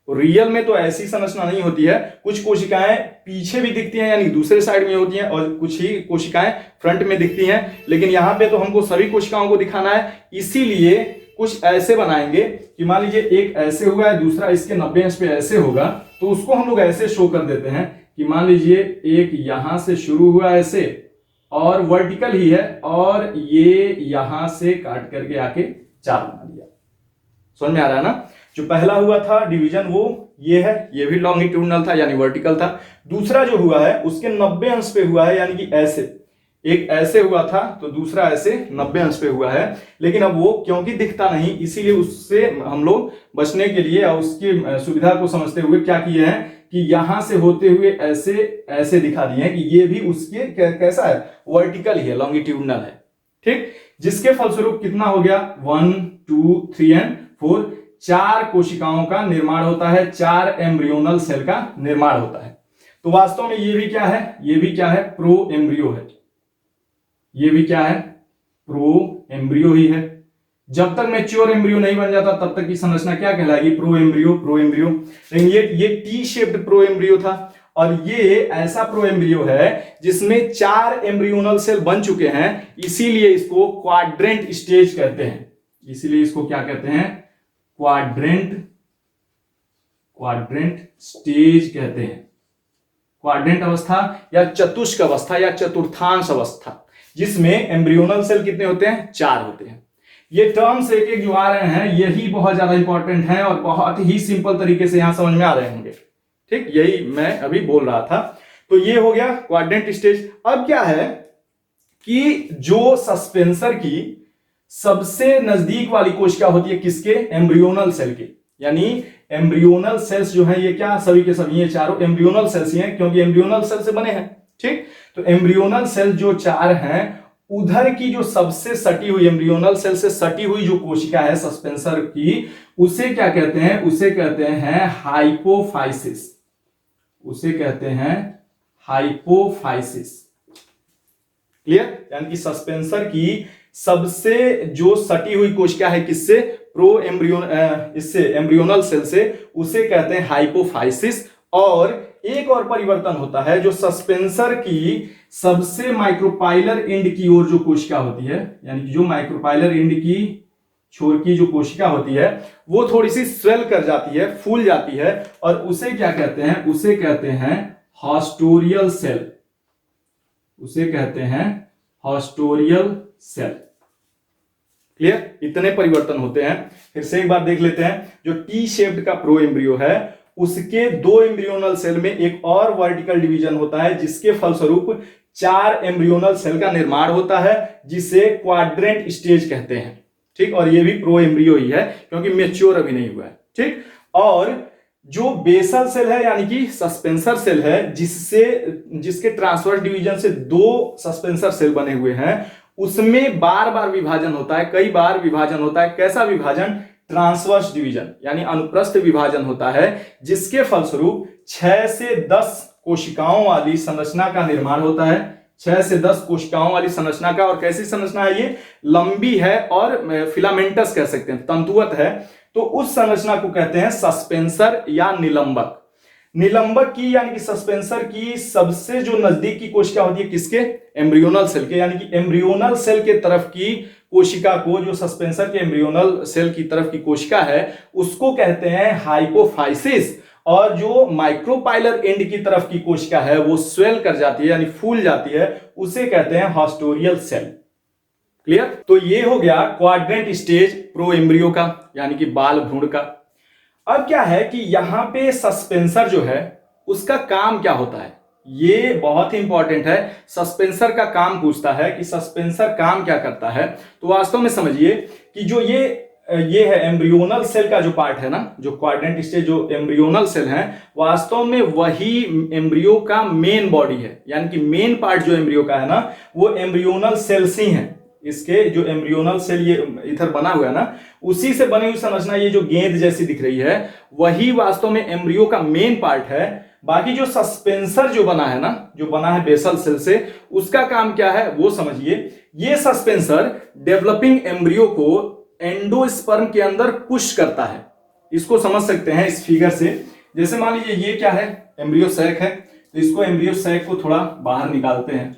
रियल में तो ऐसी संरचना नहीं होती है, कुछ कोशिकाएं पीछे भी दिखती हैं यानी दूसरे साइड में होती हैं और कुछ ही कोशिकाएं फ्रंट में दिखती हैं, लेकिन यहां पे तो हमको सभी कोशिकाओं को दिखाना है। इसीलिए कुछ ऐसे बनाएंगे कि मान लीजिए एक ऐसे हुआ है, दूसरा इसके 90 अंश पे ऐसे होगा, तो उसको हम लोग ऐसे शो कर देते हैं कि मान लीजिए एक यहां से शुरू हुआ ऐसे और वर्टिकल ही है, और ये यहां से काट करके आके 4 बना दिया। समझ में आ रहा है ना। जो पहला हुआ था डिवीजन वो ये है, ये भी लॉन्गिट्यूडनल था यानी वर्टिकल था। दूसरा जो हुआ है उसके 90 अंश पे हुआ है यानी कि ऐसे, एक ऐसे हुआ था तो दूसरा ऐसे 90 अंश पे हुआ है। लेकिन अब वो क्योंकि दिखता नहीं, इसीलिए उससे हम लोग बचने के लिए और उसकी सुविधा को समझते हुए क्या किए हैं कि यहां से होते हुए ऐसे ऐसे दिखा दिए हैं कि ये भी उसके कैसा है, वर्टिकल ही है, लॉन्गिट्यूडनल है। ठीक, जिसके फलस्वरूप कितना हो गया, 1 2 3 एंड 4, 4 कोशिकाओं का निर्माण होता है, 4 एम्ब्रियोनल सेल का निर्माण होता है। तो वास्तव में ये भी क्या है, ये भी क्या है, प्रो एम्ब्रियो है। ये भी क्या है, प्रो एम्ब्रियो ही है। जब तक मैच्योर एम्ब्रियो नहीं बन जाता तब तक की संरचना क्या कहलाएगी, प्रो एम्ब्रियो, प्रो एम्ब्रियो। लेकिन ये टी शेप्ड प्रो एम्ब्रियो था, और ये ऐसा प्रो एम्ब्रियो है जिसमें 4 एम्ब्रियोनल सेल बन चुके हैं, इसीलिए इसको क्वाड्रेंट स्टेज कहते हैं। इसीलिए इसको क्या कहते हैं, क्वाड्रेंट स्टेज कहते हैं। क्वाड्रेंट अवस्था या चतुष्क अवस्था या चतुर्थांश अवस्था, जिसमें एम्ब्रियोनल सेल कितने होते हैं, 4 होते हैं। ये टर्म्स एक एक जो आ रहे हैं यही बहुत ज्यादा इंपॉर्टेंट है और बहुत ही सिंपल तरीके से यहां समझ में आ रहे होंगे। ठीक, यही मैं अभी बोल रहा था। तो ये हो गया क्वाड्रेंट स्टेज। अब क्या है कि जो सस्पेंसर की सबसे नजदीक वाली कोशिका होती है किसके, एम्ब्रियोनल सेल के, यानी एम्ब्रियोनल सेल्स जो है ये क्या सभी के सभी ये चारों एम्ब्रियोनल सेल्स ही हैं, क्योंकि एम्ब्रियोनल सेल से बने हैं। ठीक, तो एम्ब्रियोनल सेल जो चार हैं, उधर की जो सबसे सटी हुई एम्ब्रियोनल सेल से सटी हुई जो कोशिका है सस्पेंसर की, उसे क्या कहते हैं? उसे कहते हैं हाइपोफाइसिस। उसे कहते हैं हाइपोफाइसिस। क्लियर? यानी कि सस्पेंसर की सबसे जो सटी हुई कोशिका है किससे? प्रो एम्ब्रियोन इससे एम्ब्रियोनल सेल से, उसे कहते हैं हाइपोफाइसिस। और एक और परिवर्तन होता है, जो सस्पेंसर की सबसे माइक्रोपाइलर एंड की ओर जो कोशिका होती है, यानी कि जो माइक्रोपाइलर एंड की छोर की जो कोशिका होती है वो थोड़ी सी स्वेल कर जाती है, फूल जाती है, और उसे क्या कहते हैं? उसे कहते हैं हॉस्टोरियल सेल। उसे कहते हैं हॉस्टोरियल सेल। क्लियर? इतने परिवर्तन होते हैं। फिर से एक बार देख लेते हैं। जो टी शेप्ड का प्रो एम्ब्रियो है, उसके दो एम्ब्रियोनल सेल में एक और वर्टिकल डिवीजन होता है, जिसके फलस्वरूप 4 एम्ब्रियोनल सेल का निर्माण होता है, जिसे क्वाड्रेंट स्टेज कहते हैं। ठीक, और ये भी प्रो एम्ब्रियो ही है, क्योंकि मैच्योर अभी नहीं हुआ है। ठीक, और जो बेसल सेल है यानी कि सस्पेंसर सेल है, जिसके ट्रांसवर्स डिवीजन से 2 सस्पेंसर सेल बने हुए हैं, उसमें बार बार विभाजन होता है, कई बार विभाजन होता है। कैसा विभाजन? ट्रांसवर्स डिवीजन, यानी अनुप्रस्थ विभाजन होता है, जिसके फलस्वरूप 6 से 10 कोशिकाओं वाली संरचना का निर्माण होता है। 6 से 10 कोशिकाओं वाली संरचना का। और कैसी संरचना है ये? लंबी है और फिलामेंटस कह सकते हैं, तंतुवत है। तो उस संरचना को कहते हैं सस्पेंसर या निलंबक। निलंबक की यानी कि सस्पेंसर की सबसे जो नजदीक की कोशिका होती है किसके? एम्ब्रियोनल सेल के। यानी कि एम्ब्रियोनल सेल के तरफ की कोशिका को, जो सस्पेंसर के एम्ब्रियोनल सेल की तरफ की कोशिका है, उसको कहते हैं हाइपोफाइसिस। और जो माइक्रोपाइलर एंड की तरफ की कोशिका है वो स्वेल कर जाती है, यानी फूल जाती है, उसे कहते हैं हॉस्टोरियल सेल। क्लियर? तो ये हो गया क्वाड्रेंट स्टेज प्रो एम्ब्रियो का, यानी कि बाल भ्रूण का। अब क्या है कि यहां पे सस्पेंसर जो है उसका काम क्या होता है, ये बहुत ही इंपॉर्टेंट है। सस्पेंसर का काम पूछता है कि सस्पेंसर काम क्या करता है। तो वास्तव में समझिए कि जो ये है एम्ब्रियोनल सेल का जो पार्ट है ना, जो क्वाड्रेंट स्टेज जो एम्ब्रियोनल सेल है, वास्तव में वही एम्ब्रियो का मेन बॉडी है। यानी कि मेन पार्ट जो एम्ब्रियो का है ना, वो एम्ब्रियोनल सेल्स ही है। इसके जो एम्ब्रियोनल सेल ये इधर बना हुआ है ना, उसी से बनी हुई संरचना, ये जो गेंद जैसी दिख रही है, वही वास्तव में एम्ब्रियो का मेन पार्ट है। बाकी जो सस्पेंसर जो बना है ना, जो बना है बेसल सेल से, उसका काम क्या है वो समझिए। ये सस्पेंसर डेवलपिंग एम्ब्रियो को एंडोस्पर्म के अंदर पुश करता है। इसको समझ सकते हैं इस फिगर से। जैसे मान लीजिए ये क्या है? एम्ब्रियो सैक है। तो इसको एम्ब्रियो सैक को थोड़ा बाहर निकालते हैं।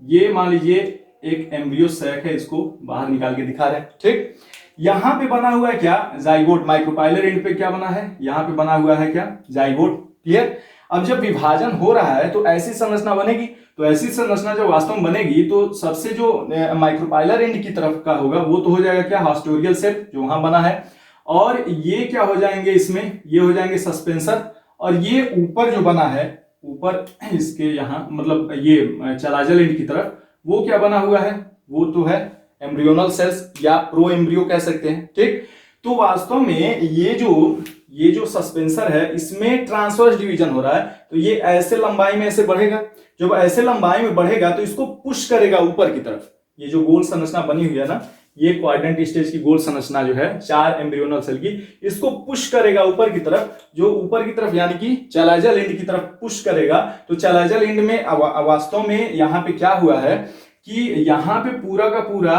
ये मान लीजिए एक एम्ब्रियो सैक है, इसको बाहर निकाल के दिखा रहे हैं। ठीक, यहां पे बना हुआ है क्या? जाइगोट। माइक्रोपाइलर एंड पे क्या बना है? यहां पे बना हुआ है क्या? जाइगोट। क्लियर? अब जब विभाजन हो रहा है तो ऐसी संरचना बनेगी। तो ऐसी संरचना जब वास्तव में बनेगी तो सबसे जो माइक्रोपाइलर एंड की तरफ का होगा वो तो हो जाएगा क्या? हॉस्टोरियल सेल, जो वहां बना है। और ये क्या हो जाएंगे इसमें? ये हो जाएंगे सस्पेंसर। और ये ऊपर जो बना है, ऊपर इसके यहां मतलब ये चलाजल एंड की तरफ, वो क्या बना हुआ है? वो तो है एम्ब्रियोनल सेल्स या प्रो एम्ब्रियो कह सकते हैं। ठीक, तो वास्तव में ये जो सस्पेंसर है, इसमें ट्रांसवर्स डिवीजन हो रहा है। तो ये ऐसे लंबाई में ऐसे बढ़ेगा। जब ऐसे लंबाई में बढ़ेगा तो इसको पुश करेगा ऊपर की तरफ। ये जो गोल संरचना बनी हुई है ना, ये क्वाड्रेंट स्टेज की गोल संरचना जो है 4 एम्ब्रियोनल सेल की, इसको पुश करेगा ऊपर की तरफ। जो ऊपर की तरफ यानी कि चलाजल एंड की तरफ पुश करेगा। तो चलाजल एंड में वास्तव में यहाँ पे क्या हुआ है कि यहाँ पे पूरा का पूरा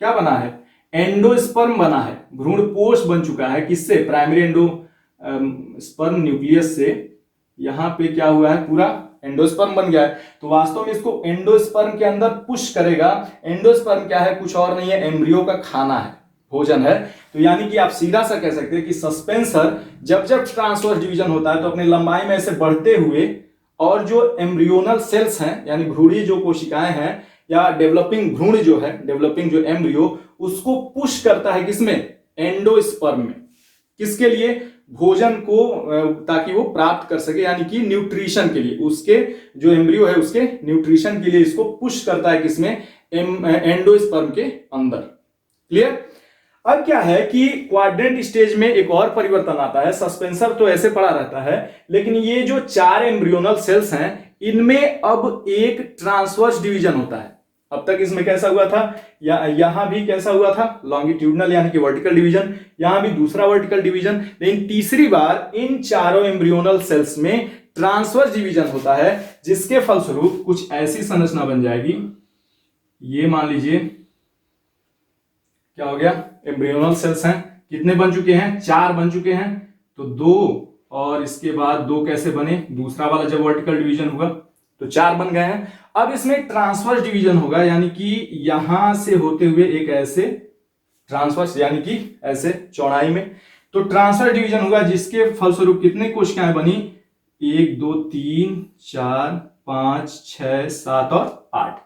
क्या बना है? एंडोस्पर्म बना है, भ्रूणपोष बन चुका है। किससे? प्राइमरी एंडोस्पर्म न्यूक्लियस से यहां पे क्या हुआ है? पूरा एंडोस्पर्म बन गया है। तो वास्तव में इसको एंडोस्पर्म के अंदर पुश करेगा। एंडोस्पर्म क्या है? कुछ और नहीं है, एम्ब्रियो का खाना है, भोजन है। तो यानी कि आप सीधा सा कह सकते हैं कि सस्पेंसर जब जब ट्रांसवर्स डिवीजन होता है तो अपनी लंबाई में ऐसे बढ़ते हुए, और जो एम्ब्रियोनल सेल्स हैं यानी भ्रूणीय जो कोशिकाएं हैं या डेवलपिंग भ्रूण जो है, डेवलपिंग जो एम्ब्रियो, उसको पुश करता है किसमें? एंडोस्पर्म में। किसके लिए? भोजन को, ताकि वो प्राप्त कर सके, यानी कि न्यूट्रिशन के लिए, उसके जो एम्ब्रियो है उसके न्यूट्रिशन के लिए इसको पुश करता है किसमें? एंडोस्पर्म के अंदर। क्लियर? अब क्या है कि क्वाड्रेंट स्टेज में एक और परिवर्तन आता है। सस्पेंसर तो ऐसे पड़ा रहता है, लेकिन ये जो 4 एम्ब्रियोनल सेल्स हैं इनमें अब एक ट्रांसवर्स डिवीजन होता है। अब तक इसमें कैसा हुआ था, यहां भी कैसा हुआ था, लॉन्गिट्यूडनल यानी कि वर्टिकल डिवीजन, यहां भी दूसरा वर्टिकल डिवीजन, लेकिन तीसरी बार इन चारों एम्ब्रियोनल सेल्स में ट्रांसवर्स डिवीजन होता है, जिसके फलस्वरूप कुछ ऐसी संरचना बन जाएगी। ये मान लीजिए क्या हो गया, एम्ब्रियोनल सेल्स हैं, कितने बन चुके हैं, 4 बन चुके हैं, तो 2 और इसके बाद 2 कैसे बने, दूसरा वाला जब वर्टिकल डिवीजन हुआ तो 4 बन गए हैं। अब इसमें ट्रांसवर्स डिवीजन होगा, यानी कि यहां से होते हुए एक ऐसे ट्रांसवर्स यानी कि ऐसे चौड़ाई में, तो ट्रांसवर्स डिवीजन होगा, जिसके फलस्वरूप कितने कोशिकाएं बनी, 1 2 3 4 5 6 7 और 8,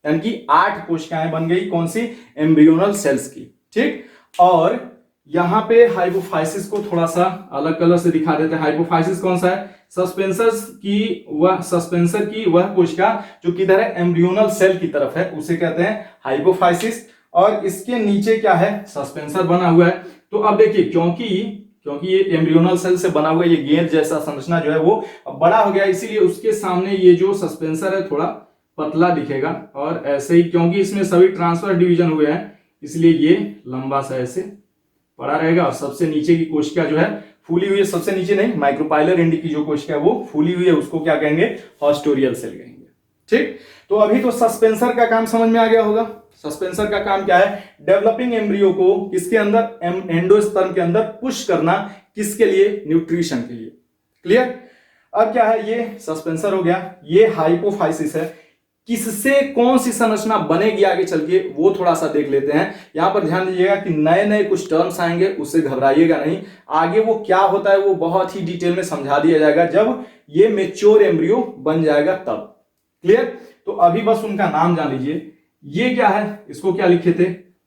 यानी कि 8 कोशिकाएं बन गई, कौन सी, एम्ब्रियोनल सेल्स की। ठीक, और यहां पे हाइपोफाइसिस को थोड़ा सा अलग कलर से दिखा देते हैं। हाइपोफाइसिस कौन सा है, सस्पेंसर की वह कोशिका जो किधर है, एम्ब्रियोनल सेल की तरफ है, उसे कहते हैं हाइपोफाइसिस। और इसके नीचे क्या है, सस्पेंसर बना हुआ है। तो अब देखिए, क्योंकि ये एम्ब्रियोनल सेल से बना हुआ ये गेंद जैसा संरचना जो है वो बड़ा हो गया, इसीलिए उसके सामने ये जो सस्पेंसर है थोड़ा पतला दिखेगा। और ऐसे ही क्योंकि इसमें सभी ट्रांसफर डिवीजन हुए हैं, इसलिए ये लंबा सा ऐसे पड़ा रहेगा। और सबसे नीचे की कोशिका जो है फूली हुई है, सबसे नीचे नहीं, माइक्रोपाइलर एंड की जो कोशिका है वो फूली हुई है, उसको क्या कहेंगे, हॉस्टोरियल सेल कहेंगे। ठीक, तो अभी तो सस्पेंसर का काम समझ में आ गया होगा। सस्पेंसर का काम क्या है, डेवलपिंग एम्ब्रियो को किसके अंदर, एंडोस्पर्म के अंदर पुश करना, किसके लिए, न्यूट्रिशन के लिए। क्लियर। अब क्या है, ये सस्पेंसर हो गया, ये हाइपोफाइसिस है। किससे कौन सी संरचना बनेगी आगे चल के, वो थोड़ा सा देख लेते हैं। यहां पर ध्यान दीजिएगा कि नए नए कुछ टर्म्स आएंगे, उससे घबराइएगा नहीं। आगे वो क्या होता है वो बहुत ही डिटेल में समझा दिया जाएगा जब ये मेच्योर एम्ब्रियो बन जाएगा तब। क्लियर। तो अभी बस उनका नाम जान लीजिए। ये क्या है, इसको क्या लिखे थे,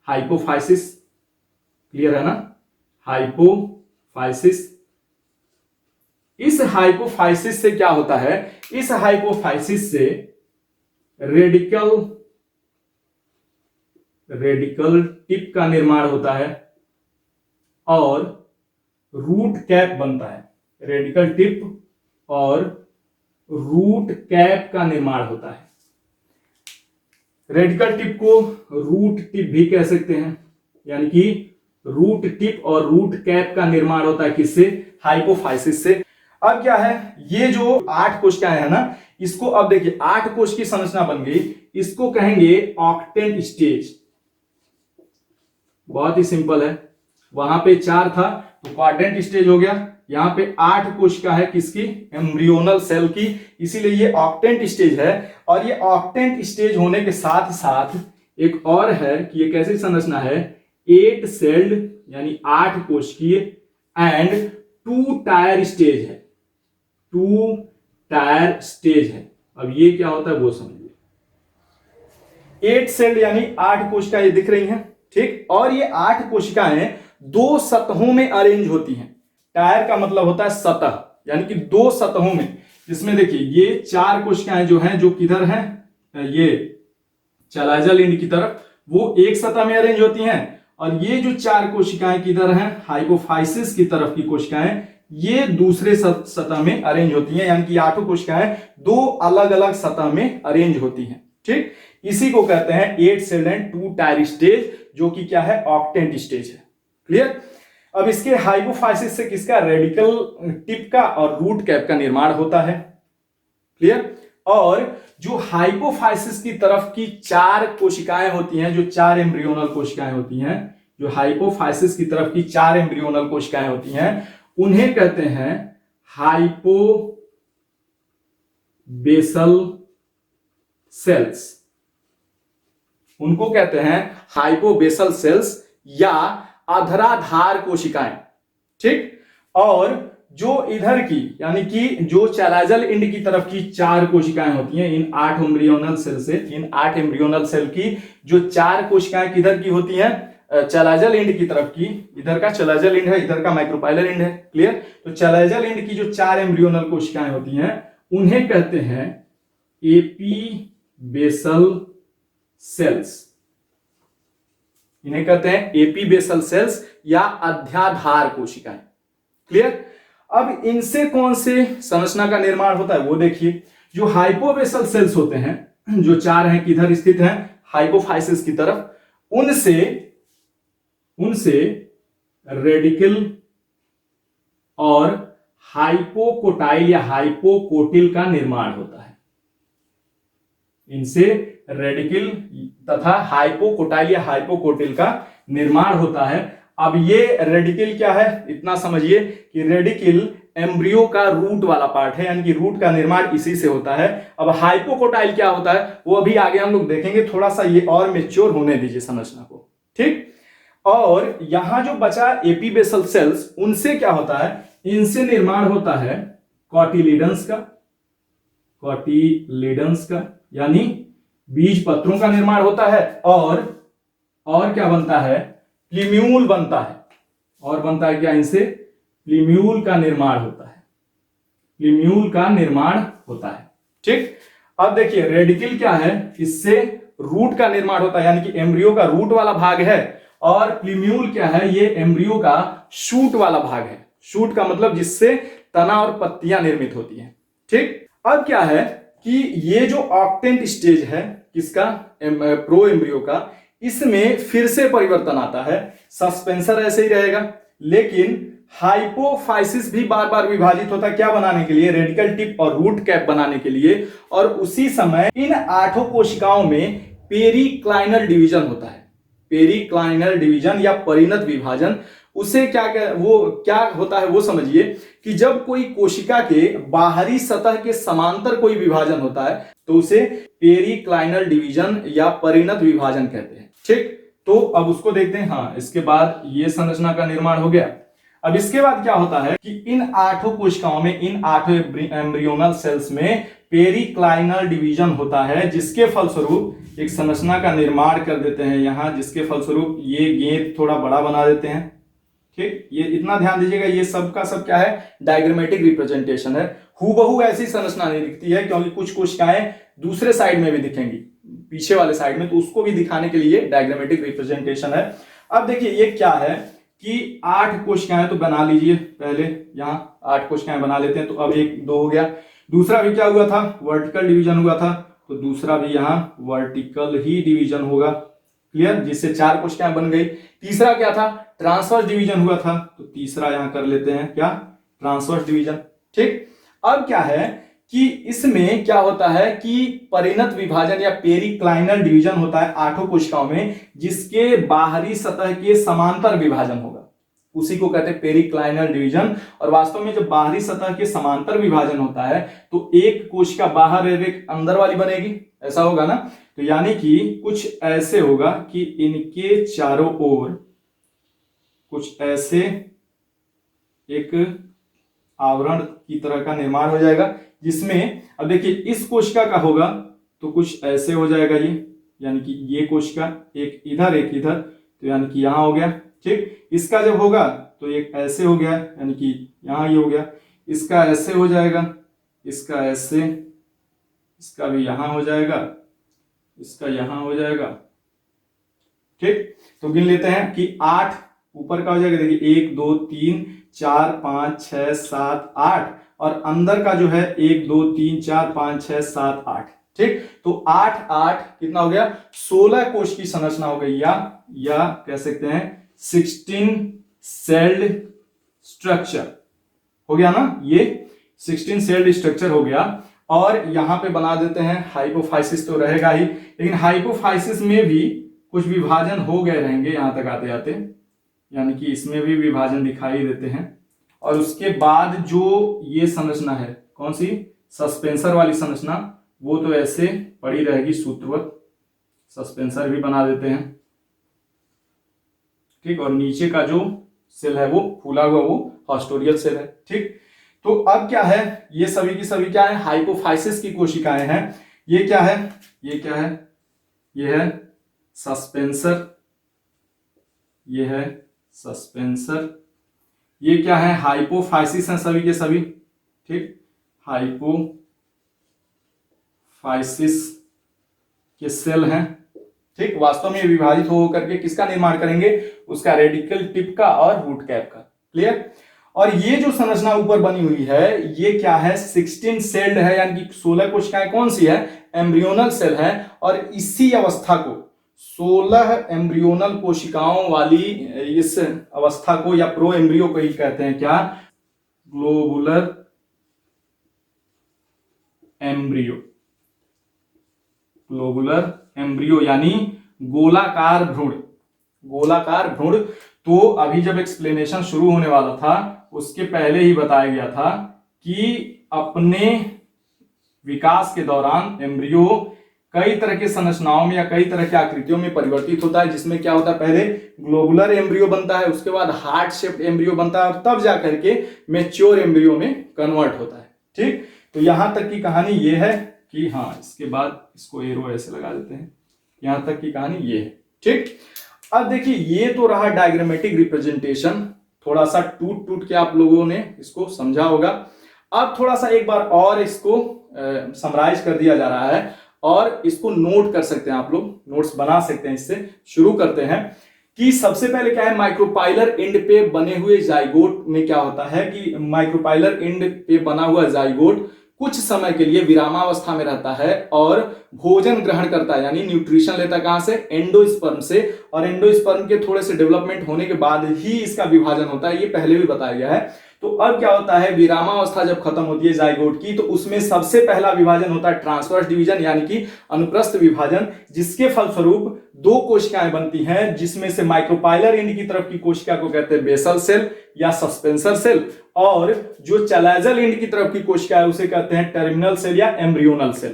हाइपोफाइसिस। क्लियर है ना, हाइपोफाइसिस। इस हाइपोफाइसिस से क्या होता है, इस हाइपोफाइसिस से रेडिकल टिप का निर्माण होता है और रूट कैप बनता है। रेडिकल टिप और रूट कैप का निर्माण होता है। रेडिकल टिप को रूट टिप भी कह सकते हैं, यानी कि रूट टिप और रूट कैप का निर्माण होता है किससे, हाइपोफाइसिस से। अब क्या है, ये जो 8 कोशिकाएं है ना, इसको अब देखिए 8 कोश की संरचना बन गई, इसको कहेंगे ऑक्टेंट स्टेज। बहुत ही सिंपल है, वहां पे 4 था तो क्वाड्रेंट स्टेज हो गया, यहां पे 8 कोशिका है किसकी, एम्ब्रियोनल सेल की, इसीलिए ये ऑक्टेंट स्टेज है। और ये ऑक्टेंट स्टेज होने के साथ साथ एक और है कि ये कैसी संरचना है, 8 सेल्ड यानी 8 कोशिकीय एंड 2 टायर स्टेज है, 2 टायर स्टेज है। अब ये क्या होता है वो समझिए। 8 सेल यानी 8 कोशिकाएं दिख रही हैं, ठीक, और ये 8 कोशिकाएं 2 सतहों में अरेंज होती हैं। टायर का मतलब होता है सतह, यानी कि 2 सतहों में। इसमें देखिए ये 4 कोशिकाएं जो हैं, जो किधर हैं, ये चलाजल एंड की तरफ, वो एक सतह में अरेंज होती हैं। और ये जो 4 कोशिकाएं किधर हैं, हाइपोफाइसिस की तरफ की कोशिकाएं, ये दूसरे सतह में अरेंज होती हैं, यानी कि 8 कोशिकाएं 2 अलग अलग सतह में अरेंज होती हैं। ठीक, इसी को कहते हैं 8 सेल्ड एंड 2 टायर स्टेज, जो कि क्या है, ऑक्टेंट स्टेज है। क्लियर। अब इसके हाइपोफाइसिस से किसका, रेडिकल टिप का और रूट कैप का निर्माण होता है। क्लियर। और जो हाइपोफाइसिस की तरफ की 4 कोशिकाएं होती हैं, जो 4 एम्ब्रियोनल कोशिकाएं होती हैं, जो हाइपोफाइसिस की तरफ की 4 एम्ब्रियोनल कोशिकाएं होती हैं, उन्हें कहते हैं हाइपोबेसल सेल्स। उनको कहते हैं हाइपोबेसल सेल्स या अधराधार कोशिकाएं। ठीक। और जो इधर की यानी कि जो चैलाजल एंड की तरफ की 4 कोशिकाएं होती हैं, इन 8 एम्ब्रियोनल सेल से, इन 8 एम्ब्रियोनल सेल की जो 4 कोशिकाएं किधर की होती हैं, चैलाजल एंड की तरफ की, इधर का चैलाजल एंड है, इधर का माइक्रोपाइलर एंड है। क्लियर। तो चैलाजल एंड की जो 4 एम्ब्रियोनल कोशिकाएं होती हैं, उन्हें कहते हैं एपीबेसल सेल्स इन्हें कहते हैं एपी बेसल सेल्स या अध्याधार कोशिकाएं। क्लियर। अब इनसे कौन से संरचना का निर्माण होता है वो देखिए। जो हाइपोबेसल सेल्स होते हैं, जो चार हैं, किधर स्थित हैं, हाइपोफाइसिस की तरफ, उनसे रेडिकल और हाइपोकोटाइल या हाइपोकोटिल का निर्माण होता है। इनसे रेडिकल तथा हाइपोकोटाइल या हाइपोकोटिल का निर्माण होता है। अब ये रेडिकल क्या है, इतना समझिए कि रेडिकल एम्ब्रियो का रूट वाला पार्ट है, यानी कि रूट का निर्माण इसी से होता है। अब हाइपोकोटाइल क्या होता है वो अभी आगे हम लोग देखेंगे, थोड़ा सा ये और मैच्योर होने दीजिए संरचना को, ठीक। और यहां जो बचा एपीबेसल सेल्स, उनसे क्या होता है, इनसे निर्माण होता है कॉटिलिडन्स का, यानी बीज पत्रों का निर्माण होता है। और क्या बनता है, प्लीम्यूल बनता है। और बनता है क्या, इनसे प्लीम्यूल का निर्माण होता है, ठीक। अब देखिए रेडिकल क्या है, इससे रूट का निर्माण होता है, यानी कि एम्ब्रियो का रूट वाला भाग है। और प्लीम्यूल क्या है, ये एम्ब्रियो का शूट वाला भाग है। शूट का मतलब जिससे तना और पत्तियां निर्मित होती हैं, ठीक। अब क्या है कि ये जो ऑक्टेंट स्टेज है किसका, प्रो एम्ब्रियो का, इसमें फिर से परिवर्तन आता है। सस्पेंसर ऐसे ही रहेगा, लेकिन हाइपोफाइसिस भी बार बार विभाजित होता है, क्या बनाने के लिए, रेडिकल टिप और रूट कैप बनाने के लिए। और उसी समय इन 8 कोशिकाओं में पेरिक्लाइनल डिवीजन होता है। पेरिक्लाइनल डिवीजन या परिणत विभाजन, उसे क्या होता है वो समझिए कि जब कोई कोशिका के बाहरी सतह के समांतर कोई विभाजन होता है तो उसे पेरिक्लाइनल डिवीजन या परिणत विभाजन कहते हैं, ठीक। तो अब उसको देखते हैं। हाँ, इसके बाद ये संरचना का निर्माण हो गया। अब इसके बाद क्या होता है कि इन 8 कोशिकाओं में, इन 8 एम्ब्रियोनल सेल्स में पेरिक्लाइनल डिवीजन होता है, जिसके फलस्वरूप एक संरचना का निर्माण कर देते हैं यहां, जिसके फलस्वरूप ये गेंद थोड़ा बड़ा बना देते हैं, ठीक। ये इतना ध्यान दीजिएगा, ये सब का सब क्या है, डायग्रामेटिक रिप्रेजेंटेशन है। हूबहू ऐसी संरचना नहीं दिखती है, क्योंकि कुछ कोशिकाएं दूसरे साइड में भी दिखेंगी, पीछे वाले साइड में, तो उसको भी दिखाने के लिए डायग्रामेटिक रिप्रेजेंटेशन है। अब देखिए ये क्या है कि 8 कोशिकाएं तो बना लीजिए, पहले यहां 8 कोशिकाएं बना लेते हैं। तो अब 1 2 हो गया। दूसरा भी क्या हुआ था, वर्टिकल डिवीजन हुआ था, तो दूसरा भी यहां वर्टिकल ही डिवीजन होगा। क्लियर, जिससे 4 कोशिकाएं बन गई। तीसरा क्या था, ट्रांसवर्स डिवीजन हुआ था, तो तीसरा यहां कर लेते हैं क्या, ट्रांसवर्स डिवीजन, ठीक। अब क्या है कि इसमें क्या होता है कि परिणत विभाजन या पेरिक्लाइनल डिवीजन होता है 8 कोशिकाओं में, जिसके बाहरी सतह के समांतर विभाजन होगा, उसी को कहते हैं पेरिक्लाइनल डिवीजन। और वास्तव में जब बाहरी सतह के समांतर विभाजन होता है तो एक कोशिका बाहर और एक अंदर वाली बनेगी, ऐसा होगा ना। तो यानी कि कुछ ऐसे होगा कि इनके चारों ओर कुछ ऐसे एक आवरण की तरह का निर्माण हो जाएगा, जिसमें अब देखिए इस कोशिका का होगा तो कुछ ऐसे हो जाएगा ये, यानी कि ये कोशिका एक इधर एक इधर, तो यानी कि यहां हो गया, ठीक। इसका जब होगा तो एक ऐसे हो गया, यानी कि यहां ये हो गया। इसका ऐसे हो जाएगा, इसका ऐसे, इसका भी यहां हो जाएगा, इसका यहां हो जाएगा, ठीक। तो गिन लेते हैं कि 8 ऊपर का हो जाएगा, देखिए 1 2 3 4 5 6 7 8, और अंदर का जो है 1 2 3 4 5 6 7 8, ठीक। तो 8 8 कितना हो गया, 16 कोश की संरचना हो गई, या कह सकते हैं 16 सेल्ड स्ट्रक्चर हो गया ना, ये 16 सेल्ड स्ट्रक्चर हो गया। और यहां पे बना देते हैं, हाइपोफाइसिस तो रहेगा ही, लेकिन हाइपोफाइसिस में भी कुछ विभाजन हो गए रहेंगे यहां तक आते आते, यानी कि इसमें भी विभाजन दिखाई देते हैं। और उसके बाद जो ये संरचना है, कौन सी, सस्पेंसर वाली संरचना, वो तो ऐसे पड़ी रहेगी सूत्रवत, सस्पेंसर भी बना देते हैं, ठीक। और नीचे का जो सेल है वो फूला हुआ, वो हॉस्टोरियल सेल है, ठीक। तो अब क्या है, ये सभी की सभी क्या है, हाइपोफाइसिस की कोशिकाएं हैं। ये क्या है, ये क्या है, ये है सस्पेंसर, ये है सस्पेंसर। ये क्या है, हाइपोफाइसिस है सभी के सभी, ठीक। हाइपोफाइसिस के सेल हैं, ठीक, वास्तव में विभाजित हो करके किसका निर्माण करेंगे, उसका रेडिकल टिप का और रूट कैप का। क्लियर। और ये जो संरचना ऊपर बनी हुई है ये क्या है, 16 सेल्ड है, यानी कि 16 कोशिकाएं कौन सी है, एम्ब्रियोनल सेल है। और इसी अवस्था को 16 एम्ब्रियोनल कोशिकाओं वाली इस अवस्था को या प्रो एम्ब्रियो को ही कहते हैं क्या, ग्लोबुलर एम्ब्रियो। ग्लोबुलर एम्ब्रियो यानी गोलाकार भ्रूण। गोलाकार भ्रूण तो अभी जब एक्सप्लेनेशन शुरू होने वाला था उसके पहले ही बताया गया था कि अपने विकास के दौरान एम्ब्रियो कई तरह के संरचनाओं में या कई तरह के आकृतियों में परिवर्तित होता है, जिसमें क्या होता है, पहले ग्लोबुलर एम्ब्रियो बनता है, उसके बाद हार्ट शेप्ड एम्ब्रियो बनता है और तब जाकर के मैच्योर एम्ब्रियो में कन्वर्ट होता है। ठीक, तो यहां तक की कहानी ये है कि हाँ, इसके बाद इसको एरो ऐसे लगा देते हैं, यहां तक की कहानी ये है। ठीक, अब देखिए ये तो रहा डायग्रामेटिक रिप्रेजेंटेशन, थोड़ा सा टूट टूट के आप लोगों ने इसको समझा होगा। अब थोड़ा सा एक बार और इसको समराइज कर दिया जा रहा है और इसको नोट कर सकते हैं, आप लोग नोट्स बना सकते हैं। इससे शुरू करते हैं कि सबसे पहले क्या है, माइक्रोपाइलर एंड पे बने हुए जाइगोट में क्या होता है कि माइक्रोपाइलर एंड पे बना हुआ जाइगोट कुछ समय के लिए विरामावस्था में रहता है और भोजन ग्रहण करता है, यानी न्यूट्रिशन लेता है कहां से, एंडोस्पर्म से। और एंडोस्पर्म के थोड़े से डेवलपमेंट होने के बाद ही इसका विभाजन होता है, ये पहले भी बताया गया है। तो अब क्या होता है, विरामावस्था जब खत्म होती है जाइगोट की, तो उसमें सबसे पहला विभाजन होता है ट्रांसवर्स डिवीजन, यानी कि अनुप्रस्थ विभाजन, जिसके फलस्वरूप दो कोशिकाएं बनती हैं, जिसमें से माइक्रोपाइलर एंड की तरफ की कोशिका को कहते हैं बेसल सेल या सस्पेंसर सेल, और जो चैलाजल एंड की तरफ की कोशिका है उसे कहते हैं टर्मिनल सेल या एम्ब्रियोनल सेल।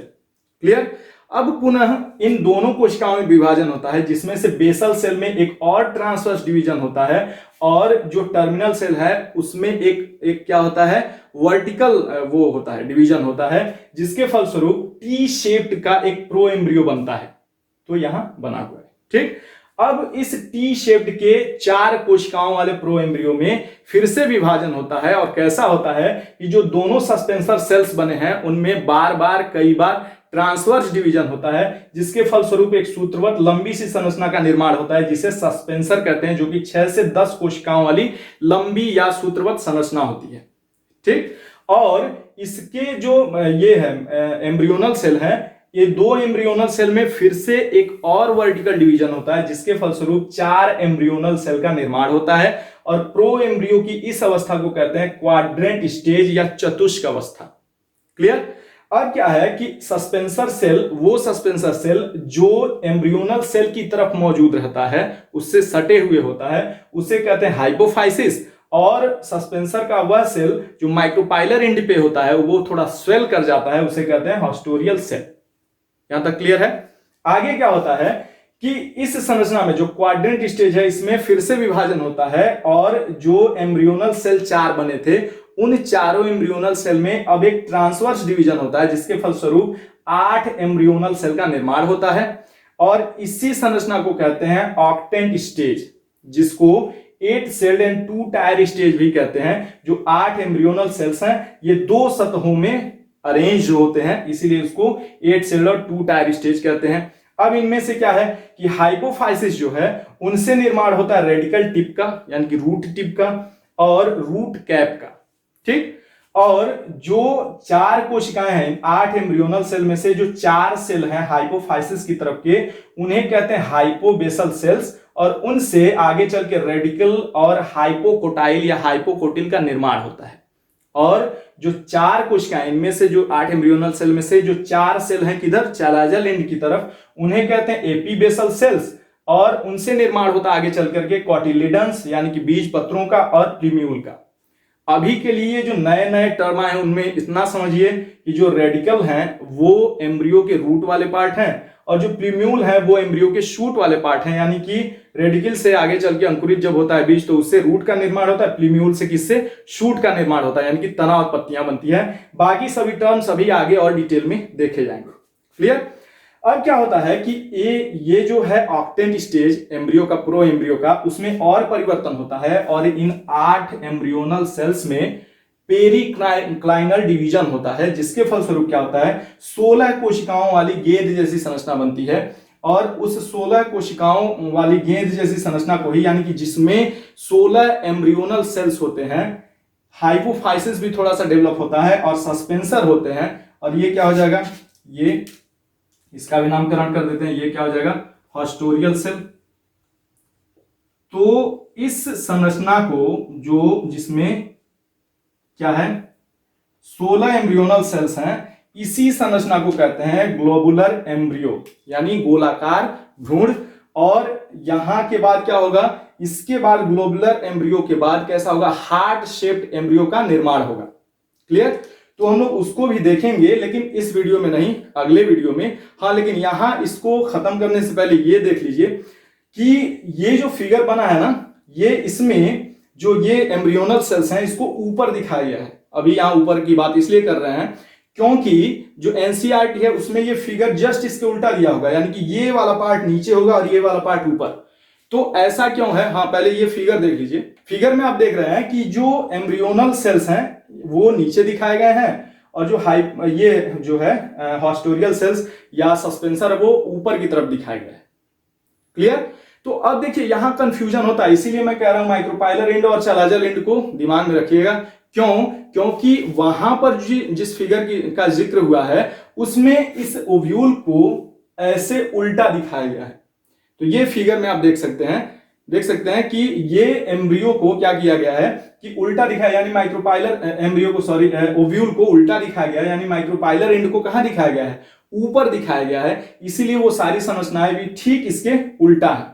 क्लियर। अब पुनः इन दोनों कोशिकाओं में विभाजन होता है, जिसमें से बेसल सेल में एक और ट्रांसवर्स डिवीजन होता है और जो टर्मिनल सेल है उसमें एक क्या होता है, वर्टिकल वो होता है, डिवीजन होता है, जिसके फलस्वरूप टी शेप्ड का एक प्रो एम्ब्रियो बनता है। तो यहां बना हुआ है। ठीक, अब इस टी शेप्ड के 4 कोशिकाओं वाले प्रो एम्ब्रियो में फिर से विभाजन होता है। और कैसा होता है कि जो दोनों सस्पेंसर सेल्स बने हैं उनमें बार बार कई बार ट्रांसवर्स डिवीजन होता है, जिसके फलस्वरूप एक सूत्रवत लंबी सी संरचना का निर्माण होता है, जिसे सस्पेंसर कहते हैं, जो कि 6 से 10 कोशिकाओं वाली लंबी या सूत्रवत संरचना होती है। ठीक, और इसके जो ये है एम्ब्रियोनल सेल है, ये 2 एम्ब्रियोनल सेल में फिर से एक और वर्टिकल डिवीजन होता है, जिसके फलस्वरूप 4 एम्ब्रियोनल सेल का निर्माण होता है। और प्रो एम्ब्रियो की इस अवस्था को कहते हैं क्वाड्रेंट स्टेज या चतुष्क अवस्था। क्लियर। अब क्या है कि सस्पेंसर सेल, वो सस्पेंसर सेल जो एम्ब्रियोनल सेल की तरफ मौजूद रहता है, उससे सटे हुए होता है, उसे कहते हैं हाइपोफाइसिस। और सस्पेंसर का वह सेल जो माइक्रोपाइलर एंड पे होता है वो थोड़ा स्वेल कर जाता है, उसे कहते हैं हॉस्टोरियल सेल। यहां तक क्लियर है। आगे क्या होता है कि इस संरचना में जो क्वाड्रेंट स्टेज है इसमें फिर से विभाजन होता है और जो एम्ब्रियोनल सेल 4 बने थे उन चारों एम्ब्रियोनल सेल में अब एक ट्रांसवर्स डिवीजन होता है, जिसके फलस्वरूप 8 एम्ब्रियोनल सेल का निर्माण होता है। और इसी संरचना को कहते हैं ऑक्टेंट स्टेज, जिसको 8 सेल्ड एंड 2 टायर स्टेज भी कहते हैं। जो 8 एम्ब्रियोनल सेल्स हैं ये 2 सतहों में अरेंज होते हैं, इसीलिए उसको 8 सेल्ड और 2 टायर स्टेज कहते हैं। अब इनमें से क्या है कि हाइपोफाइसिस जो है उनसे निर्माण होता है रेडिकल टिप का, यानी कि रूट टिप का और रूट कैप का। ठीक, और जो 4 कोशिकाएं हैं 8 एम्ब्रियोनल सेल में से जो 4 सेल हैं हाइपोफाइसिस की तरफ के, उन्हें कहते हैं हाइपोबेसल सेल्स। और उनसे आगे चल के रेडिकल और हाइपोकोटाइल या हाइपोकोटिल का निर्माण होता है। और जो 4 कोशिकाएं, इनमें से जो 8 एम्ब्रियोनल सेल में से जो 4 सेल हैं किधर, चैलाजल एंड की तरफ, उन्हें कहते हैं एपीबेसल सेल्स। और उनसे निर्माण होता है आगे चल करके कॉटिलिडन्स यानी कि बीज पत्रों का और प्लीम्यूल का। अभी के लिए जो नए नए टर्म आए हैं उनमें इतना समझिए कि जो रेडिकल हैं वो एम्ब्रियो के रूट वाले पार्ट हैं और जो प्लीम्यूल है वो एम्ब्रियो के शूट वाले पार्ट हैं। यानी कि रेडिकल से आगे चल के अंकुरित जब होता है बीज तो उससे रूट का निर्माण होता है, प्लीम्यूल से किससे, शूट का निर्माण होता है, यानी कि तना और पत्तियां बनती है। बाकी सभी टर्म्स अभी आगे और डिटेल में देखे जाएंगे। क्लियर। अब क्या होता है कि ये जो है ऑक्टेंट स्टेज एम्ब्रियो का, प्रो एम्ब्रियो का, उसमें और परिवर्तन होता है और इन 8 एम्ब्रियोनल सेल्स में पेरिक्लाइनल डिवीजन होता है, जिसके फलस्वरूप क्या होता है 16 कोशिकाओं वाली गेंद जैसी संरचना बनती है। और उस 16 कोशिकाओं वाली गेंद जैसी संरचना को ही, यानी कि जिसमें 16 एम्ब्रियोनल सेल्स होते हैं, हाइपोफाइसिस भी थोड़ा सा डेवलप होता है और सस्पेंसर होते हैं, और ये क्या हो जाएगा, ये इसका भी नामकरण कर देते हैं, ये क्या हो जाएगा, हॉस्टोरियल सेल। तो इस संरचना को जो जिसमें क्या है 16 एम्ब्रियोनल सेल्स हैं, इसी संरचना को कहते हैं ग्लोबुलर एम्ब्रियो, यानी गोलाकार भ्रूण। और यहां के बाद क्या होगा, इसके बाद ग्लोबुलर एम्ब्रियो के बाद कैसा होगा, हार्ट शेप्ड एम्ब्रियो का निर्माण होगा। क्लियर? तो हम लोग उसको भी देखेंगे, लेकिन इस वीडियो में नहीं, अगले वीडियो में। हाँ, लेकिन यहां इसको खत्म करने से पहले ये देख लीजिए कि ये जो फिगर बना है ना, ये इसमें जो ये एम्ब्रियोनल सेल्स हैं इसको ऊपर दिखाया गया है। अभी यहां ऊपर की बात इसलिए कर रहे हैं क्योंकि जो एनसीईआरटी है उसमें ये फिगर जस्ट इसके उल्टा दिया होगा, यानी कि ये वाला पार्ट नीचे होगा और ये वाला पार्ट ऊपर। तो ऐसा क्यों है? हाँ, पहले ये फिगर देख लीजिए। फिगर में आप देख रहे हैं कि जो एम्ब्रियोनल सेल्स हैं वो नीचे दिखाए गए हैं, और जो ये जो है हॉस्टोरियल सेल्स या सस्पेंसर वो ऊपर की तरफ दिखाए गए हैं। क्लियर? तो अब देखिए यहां कंफ्यूजन होता है, इसीलिए मैं कह रहा हूं माइक्रोपाइलर एंड और चलाजल एंड को दिमाग में रखिएगा। क्यों? क्योंकि वहां पर जिस फिगर का जिक्र हुआ है उसमें इस ओव्यूल को ऐसे उल्टा दिखाया गया है। तो ये फिगर में आप देख सकते हैं कि ये एम्ब्रियो को क्या किया गया है कि उल्टा दिखाया, यानी माइक्रोपाइलर एम्ब्रियो को, सॉरी, ओव्यूल को उल्टा दिखाया गया है, यानी माइक्रोपाइलर एंड को कहां दिखाया गया है, ऊपर दिखाया गया है। इसीलिए वो सारी संरचनाएं भी ठीक इसके उल्टा है।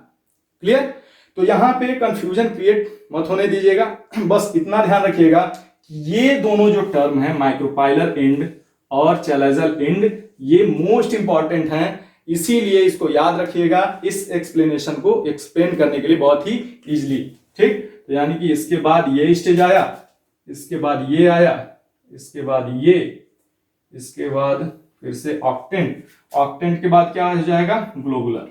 क्लियर? तो यहां पे कंफ्यूजन क्रिएट मत होने दीजिएगा, बस इतना ध्यान रखिएगा कि ये दोनों जो टर्म है माइक्रोपाइलर एंड और चैलेजल एंड, ये मोस्ट इंपॉर्टेंट हैं, इसीलिए इसको याद रखिएगा इस एक्सप्लेनेशन को एक्सप्लेन करने के लिए बहुत ही इजीली। ठीक? तो यानी कि इसके बाद ये स्टेज आया, इसके बाद ये आया, इसके बाद ये, इसके बाद फिर से ऑक्टेंट, ऑक्टेंट के बाद क्या हो जाएगा, ग्लोबुलर।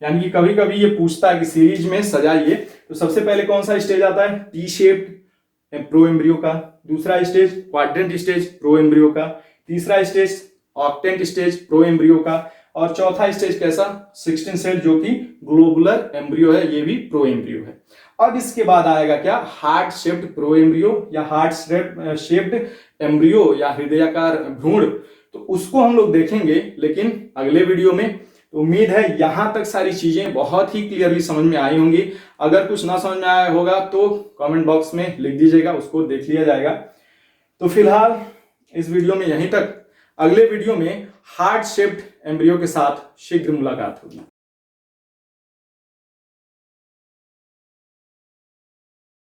यानी कि कभी कभी ये पूछता है कि सीरीज में सजाइए, तो सबसे पहले कौन सा स्टेज आता है, टी शेप्ड प्रो एम्ब्रियो का, दूसरा stage quadrant stage pro embryo का, तीसरा stage octant stage pro embryo का, और चौथा स्टेज कैसा, 16 सेल जो कि ग्लोबुलर एम्ब्रियो है, ये भी प्रो एम्ब्रियो है। अब इसके बाद आएगा क्या, हार्ट शेप्ड प्रो एम्ब्रियो या हार्ट शेप्ड एम्ब्रियो या हृदयाकार भ्रूण। तो उसको हम लोग देखेंगे लेकिन अगले वीडियो में। तो उम्मीद है यहां तक सारी चीजें बहुत ही क्लियरली समझ में आई होंगी। अगर कुछ ना समझ में आया होगा तो कमेंट बॉक्स में लिख दीजिएगा, उसको देख लिया जाएगा। तो फिलहाल इस वीडियो में यहीं तक, अगले वीडियो में हार्ट शेप्ड एम्ब्रियो के साथ शीघ्र मुलाकात होगी।